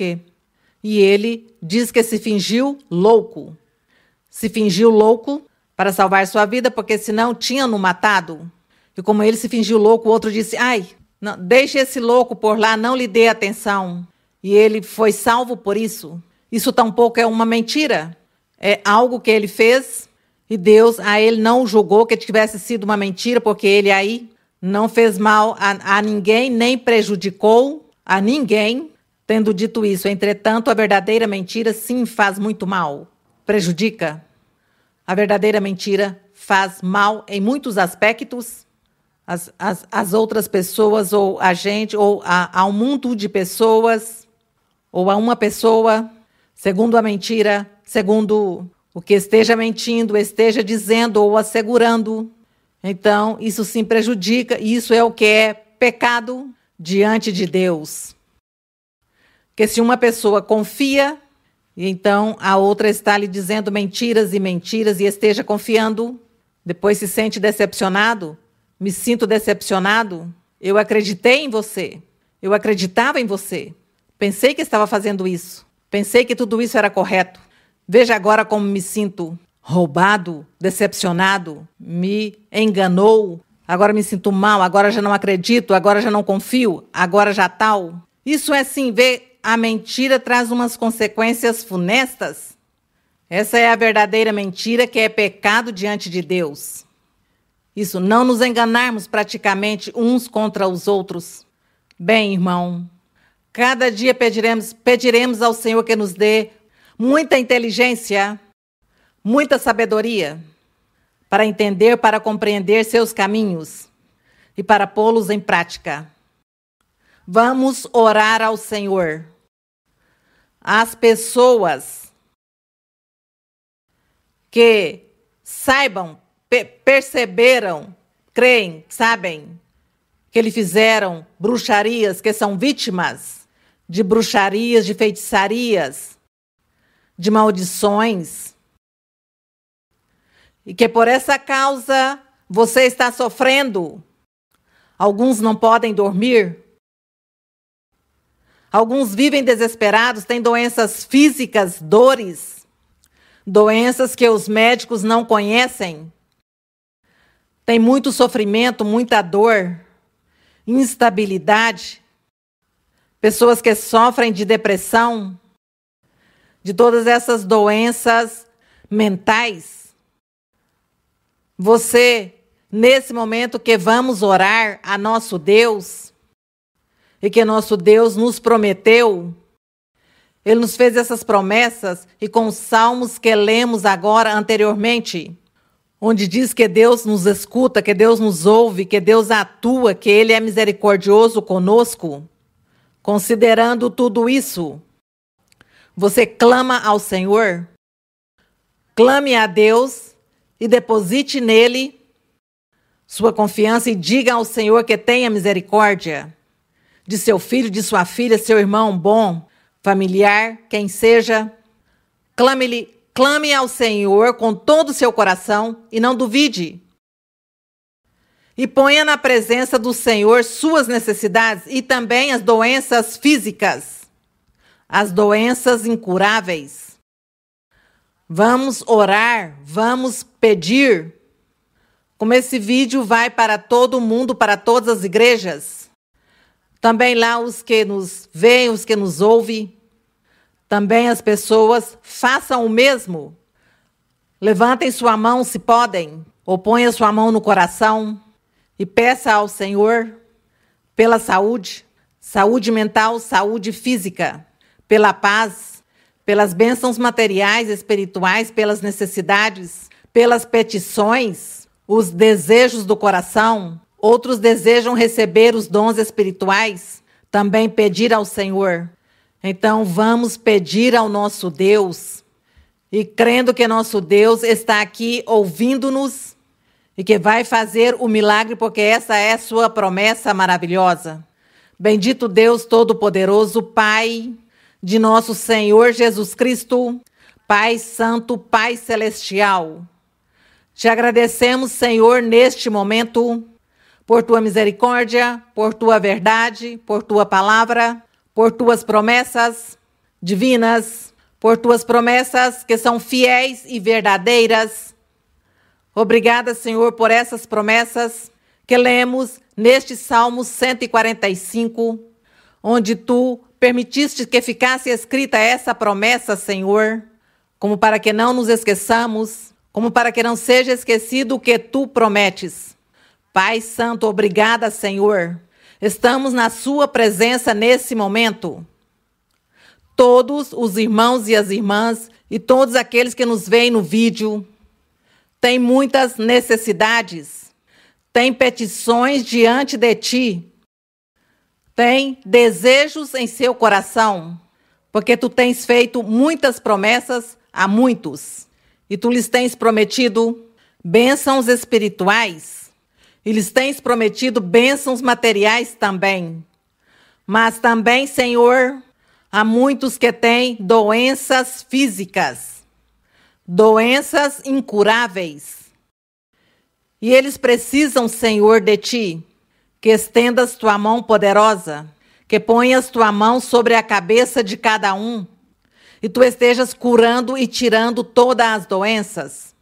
E ele diz que se fingiu louco. Se fingiu louco para salvar sua vida, porque senão tinham-no matado. E como ele se fingiu louco, o outro disse, não, deixe esse louco por lá, não lhe dê atenção. E ele foi salvo por isso. Isso tampouco é uma mentira. É algo que ele fez e Deus a ele não julgou que tivesse sido uma mentira, porque ele aí não fez mal a ninguém, nem prejudicou a ninguém, tendo dito isso. Entretanto, a verdadeira mentira sim faz muito mal, prejudica. A verdadeira mentira faz mal em muitos aspectos, as outras pessoas, ou a gente, ou ao mundo de pessoas, ou a uma pessoa, segundo a mentira, segundo o que esteja mentindo, esteja dizendo ou assegurando. Então, isso sim prejudica, e isso é o que é pecado diante de Deus. Que se uma pessoa confia, e então a outra está lhe dizendo mentiras e esteja confiando, depois se sente decepcionado, me sinto decepcionado, eu acreditei em você, eu acreditava em você, pensei que estava fazendo isso, pensei que tudo isso era correto. Veja agora como me sinto roubado, decepcionado, me enganou, agora me sinto mal, agora já não acredito, agora já não confio, agora já tal. Isso é sim, ver a mentira traz umas consequências funestas. Essa é a verdadeira mentira, que é pecado diante de Deus. Isso, não nos enganarmos praticamente uns contra os outros. Bem, irmão, cada dia pediremos ao Senhor que nos dê muita inteligência, muita sabedoria, para entender, para compreender seus caminhos e para pô-los em prática. Vamos orar ao Senhor. As pessoas que saibam, perceberam, creem, sabem que eles fizeram bruxarias, que são vítimas de bruxarias, de feitiçarias, de maldições, e que por essa causa você está sofrendo. Alguns não podem dormir, alguns vivem desesperados, têm doenças físicas, dores, doenças que os médicos não conhecem, tem muito sofrimento, muita dor, instabilidade, pessoas que sofrem de depressão, de todas essas doenças mentais. Você, nesse momento que vamos orar a nosso Deus, e que nosso Deus nos prometeu, Ele nos fez essas promessas, e com os salmos que lemos agora anteriormente, onde diz que Deus nos escuta, que Deus nos ouve, que Deus atua, que Ele é misericordioso conosco, considerando tudo isso, você clama ao Senhor, clame a Deus e deposite nele sua confiança e diga ao Senhor que tenha misericórdia de seu filho, de sua filha, seu irmão bom, familiar, quem seja. Clame ao Senhor com todo o seu coração e não duvide. E ponha na presença do Senhor suas necessidades e também as doenças físicas, as doenças incuráveis. Vamos orar, vamos pedir. Como esse vídeo vai para todo mundo, para todas as igrejas, também lá os que nos veem, os que nos ouvem, também as pessoas façam o mesmo. Levantem sua mão se podem, ou ponha sua mão no coração e peça ao Senhor pela saúde, saúde mental, saúde física, pela paz, pelas bênçãos materiais, espirituais, pelas necessidades, pelas petições, os desejos do coração. Outros desejam receber os dons espirituais, também pedir ao Senhor. Então vamos pedir ao nosso Deus, e crendo que nosso Deus está aqui ouvindo-nos e que vai fazer o milagre, porque essa é a sua promessa maravilhosa. Bendito Deus Todo-Poderoso, Pai de nosso Senhor Jesus Cristo, Pai Santo, Pai Celestial. Te agradecemos, Senhor, neste momento, por tua misericórdia, por tua verdade, por tua palavra, por tuas promessas divinas, por tuas promessas que são fiéis e verdadeiras. Obrigada, Senhor, por essas promessas que lemos neste Salmo 145, onde tu permitiste que ficasse escrita essa promessa, Senhor, como para que não nos esqueçamos, como para que não seja esquecido o que tu prometes. Pai Santo, obrigada, Senhor. Estamos na sua presença nesse momento. Todos os irmãos e as irmãs e todos aqueles que nos veem no vídeo têm muitas necessidades, têm petições diante de ti, têm desejos em seu coração, porque tu tens feito muitas promessas a muitos e tu lhes tens prometido bênçãos espirituais. E lhes tens prometido bênçãos materiais também. Mas também, Senhor, há muitos que têm doenças físicas, doenças incuráveis. E eles precisam, Senhor, de ti, que estendas tua mão poderosa, que ponhas tua mão sobre a cabeça de cada um, e tu estejas curando e tirando todas as doenças,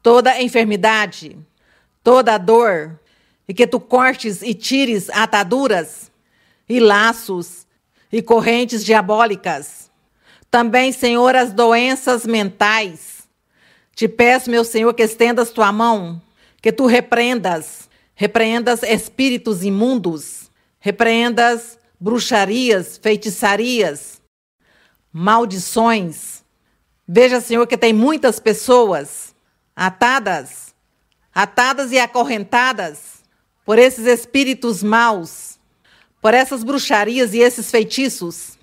toda a enfermidade, toda a dor, e que tu cortes e tires ataduras e laços e correntes diabólicas. Também, Senhor, as doenças mentais. Te peço, meu Senhor, que estendas tua mão, que tu repreendas espíritos imundos, repreendas bruxarias, feitiçarias, maldições. Veja, Senhor, que tem muitas pessoas atadas e acorrentadas por esses espíritos maus, por essas bruxarias e esses feitiços.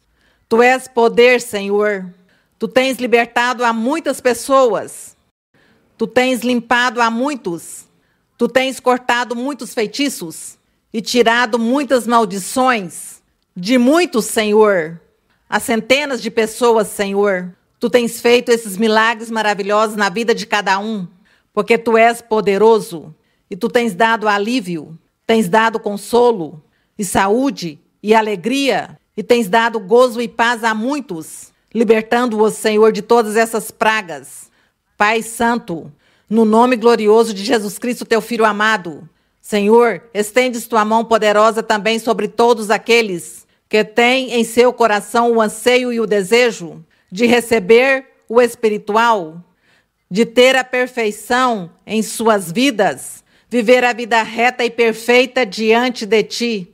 Tu és poder, Senhor. Tu tens libertado a muitas pessoas. Tu tens limpado a muitos. Tu tens cortado muitos feitiços e tirado muitas maldições de muitos, Senhor. A centenas de pessoas, Senhor. Tu tens feito esses milagres maravilhosos na vida de cada um, porque tu és poderoso e tu tens dado alívio, tens dado consolo e saúde e alegria e tens dado gozo e paz a muitos, libertando-os, Senhor, de todas essas pragas. Pai Santo, no nome glorioso de Jesus Cristo, teu Filho amado, Senhor, estendes tua mão poderosa também sobre todos aqueles que têm em seu coração o anseio e o desejo de receber o espiritual, de ter a perfeição em suas vidas, viver a vida reta e perfeita diante de ti.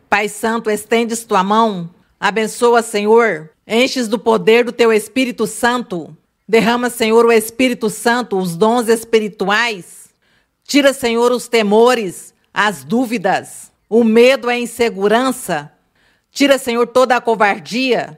Pai Santo, estendes tua mão, abençoa, Senhor, enches do poder do teu Espírito Santo, derrama, Senhor, o Espírito Santo, os dons espirituais, tira, Senhor, os temores, as dúvidas, o medo, a insegurança, tira, Senhor, toda a covardia,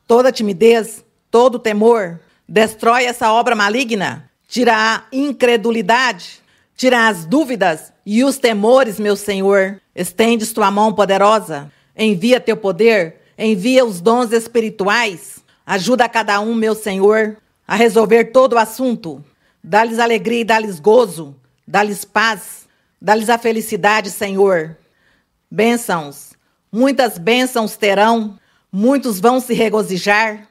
toda a timidez, todo o temor. Destrói essa obra maligna, tira a incredulidade, tira as dúvidas e os temores, meu Senhor. Estendes tua mão poderosa, envia teu poder, envia os dons espirituais. Ajuda a cada um, meu Senhor, a resolver todo o assunto. Dá-lhes alegria e dá-lhes gozo, dá-lhes paz, dá-lhes a felicidade, Senhor. Bênçãos, muitas bênçãos terão, muitos vão se regozijar,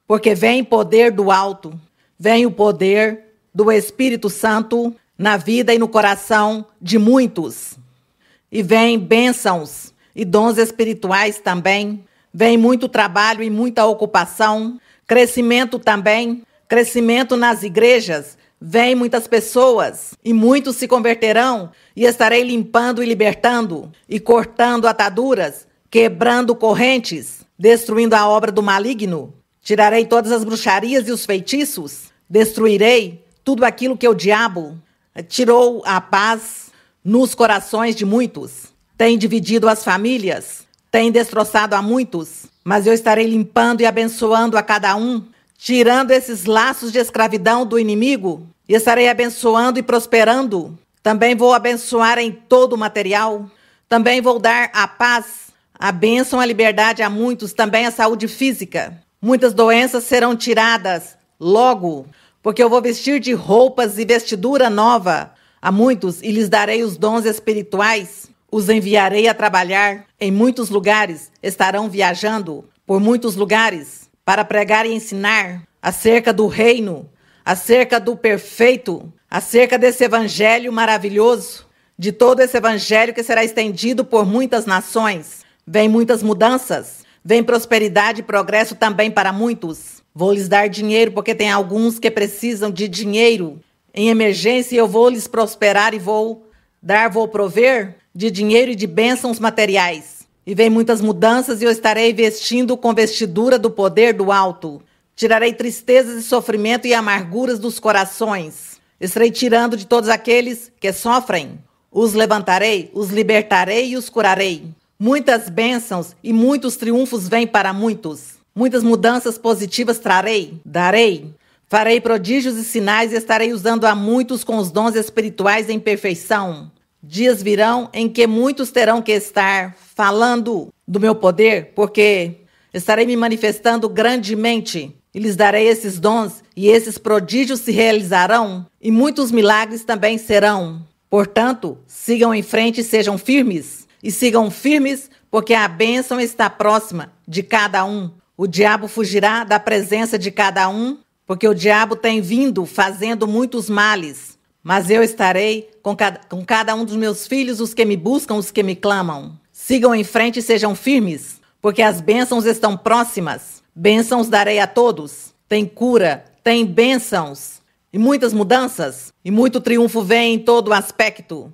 porque vem poder do alto, vem o poder do Espírito Santo na vida e no coração de muitos. E vem bênçãos e dons espirituais também. Vem muito trabalho e muita ocupação, crescimento também, crescimento nas igrejas, Vêm muitas pessoas e muitos se converterão e estarei limpando e libertando e cortando ataduras, quebrando correntes, destruindo a obra do maligno. Tirarei todas as bruxarias e os feitiços, destruirei tudo aquilo que o diabo tirou a paz nos corações de muitos. Tem dividido as famílias, tem destroçado a muitos, mas eu estarei limpando e abençoando a cada um, tirando esses laços de escravidão do inimigo, e estarei abençoando e prosperando. Também vou abençoar em todo o material. Também vou dar a paz, a bênção, a liberdade a muitos, também a saúde física. Muitas doenças serão tiradas logo, porque eu vou vestir de roupas e vestidura nova a muitos e lhes darei os dons espirituais. Os enviarei a trabalhar em muitos lugares, estarão viajando por muitos lugares para pregar e ensinar acerca do reino, acerca do perfeito, acerca desse evangelho maravilhoso, de todo esse evangelho que será estendido por muitas nações. Vem muitas mudanças, vem prosperidade e progresso também para muitos. Vou lhes dar dinheiro porque tem alguns que precisam de dinheiro em emergência e eu vou lhes prosperar e vou prover de dinheiro e de bênçãos materiais. E vem muitas mudanças e eu estarei vestindo com vestidura do poder do alto. Tirarei tristezas e sofrimento e amarguras dos corações. Estarei tirando de todos aqueles que sofrem. Os levantarei, os libertarei e os curarei. Muitas bênçãos e muitos triunfos vêm para muitos. Muitas mudanças positivas trarei, darei. Farei prodígios e sinais e estarei usando a muitos com os dons espirituais em perfeição. Dias virão em que muitos terão que estar falando do meu poder, porque estarei me manifestando grandemente e lhes darei esses dons e esses prodígios se realizarão e muitos milagres também serão. Portanto, sigam em frente e sejam firmes. E sigam firmes porque a bênção está próxima de cada um. O diabo fugirá da presença de cada um, porque o diabo tem vindo fazendo muitos males. Mas eu estarei com cada um dos meus filhos, os que me buscam, os que me clamam. Sigam em frente e sejam firmes, porque as bênçãos estão próximas. Bênçãos darei a todos. Tem cura, tem bênçãos, e muitas mudanças, e muito triunfo vem em todo aspecto.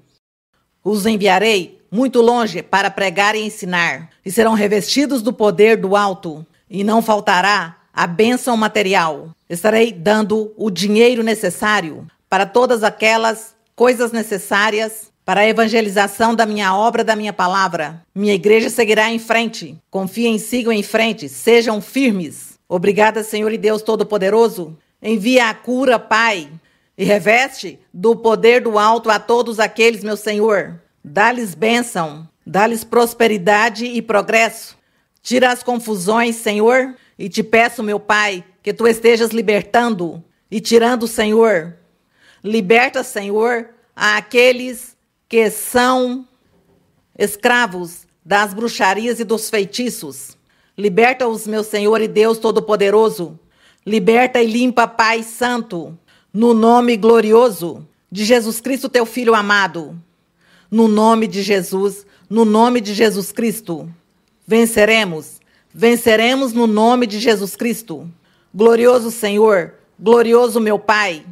Os enviarei muito longe para pregar e ensinar, e serão revestidos do poder do alto, e não faltará a bênção material. Estarei dando o dinheiro necessário para todas aquelas coisas necessárias para a evangelização da minha obra, da minha palavra. Minha igreja seguirá em frente. Confiem, sigam em frente, sejam firmes. Obrigada, Senhor e Deus Todo-Poderoso. Envia a cura, Pai, e reveste do poder do alto a todos aqueles, meu Senhor. Dá-lhes bênção, dá-lhes prosperidade e progresso. Tira as confusões, Senhor, e te peço, meu Pai, que Tu estejas libertando e tirando, Senhor. Liberta, Senhor, aqueles que são escravos das bruxarias e dos feitiços. Liberta-os, meu Senhor e Deus Todo-Poderoso. Liberta e limpa, Pai Santo, no nome glorioso de Jesus Cristo, Teu Filho amado. No nome de Jesus Cristo. Venceremos, venceremos no nome de Jesus Cristo. Glorioso Senhor, glorioso meu Pai.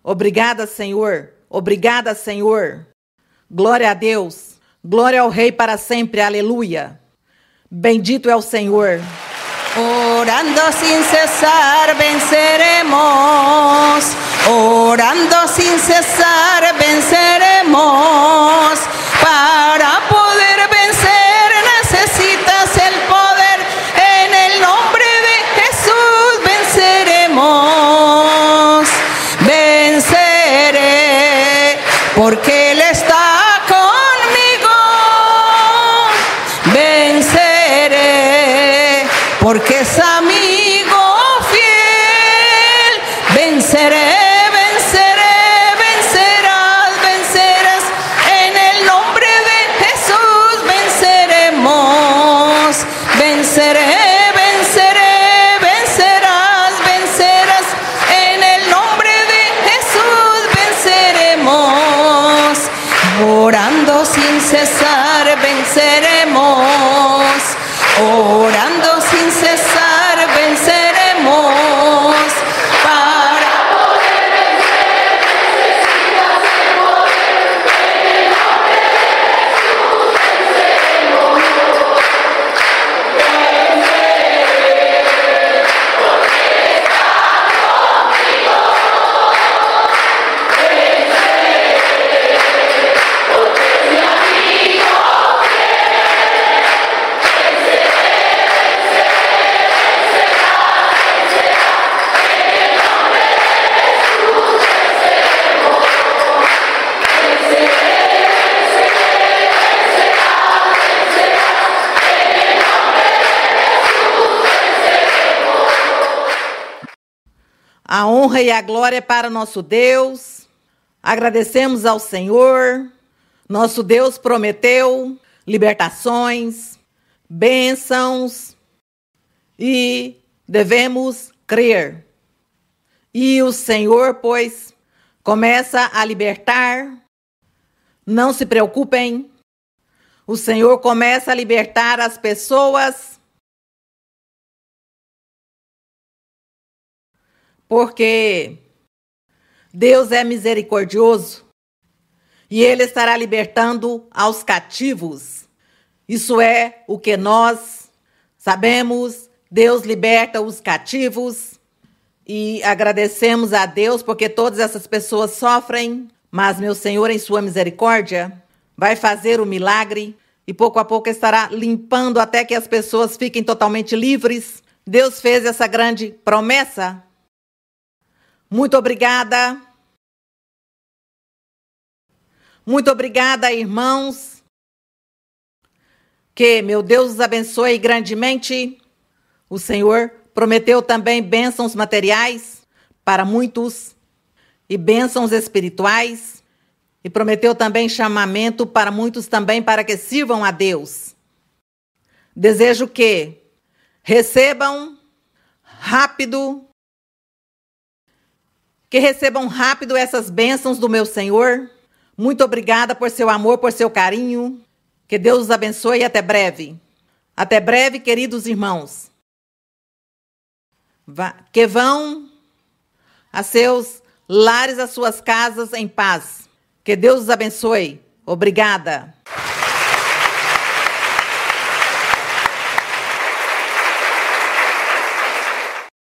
Obrigada, Senhor, obrigada, Senhor. Glória a Deus, glória ao Rei para sempre, aleluia. Bendito é o Senhor. Orando sin cesar venceremos, orando sin cesar venceremos. Para poder vencer necesitas el poder, en el nombre de Jesús venceremos. Venceré porque Él está conmigo. Venceré porque es amigo fiel. Venceré, venceré, vencerás, vencerás. En el nombre de Jesús venceremos. Venceré, venceré, vencerás, vencerás. En el nombre de Jesús venceremos. Orando sin cesar venceremos. Orando sin cesar venceremos. Para poder vencer A honra e a glória é para nosso Deus. Agradecemos ao Senhor. Nosso Deus prometeu libertações, bênçãos e devemos crer. E o Senhor, pois, começa a libertar. Não se preocupem. O Senhor começa a libertar as pessoas, porque Deus é misericordioso e Ele estará libertando aos cativos. Isso é o que nós sabemos. Deus liberta os cativos e agradecemos a Deus porque todas essas pessoas sofrem, mas meu Senhor, em sua misericórdia, vai fazer o milagre e pouco a pouco estará limpando até que as pessoas fiquem totalmente livres. Deus fez essa grande promessa. Muito obrigada. Muito obrigada, irmãos. Que meu Deus os abençoe grandemente. O Senhor prometeu também bênçãos materiais para muitos e bênçãos espirituais. E prometeu também chamamento para muitos também para que sirvam a Deus. Desejo que recebam rápido essas bênçãos do meu Senhor. Muito obrigada por seu amor, por seu carinho. Que Deus os abençoe e até breve. Até breve, queridos irmãos. Que vão a seus lares, às suas casas em paz. Que Deus os abençoe. Obrigada.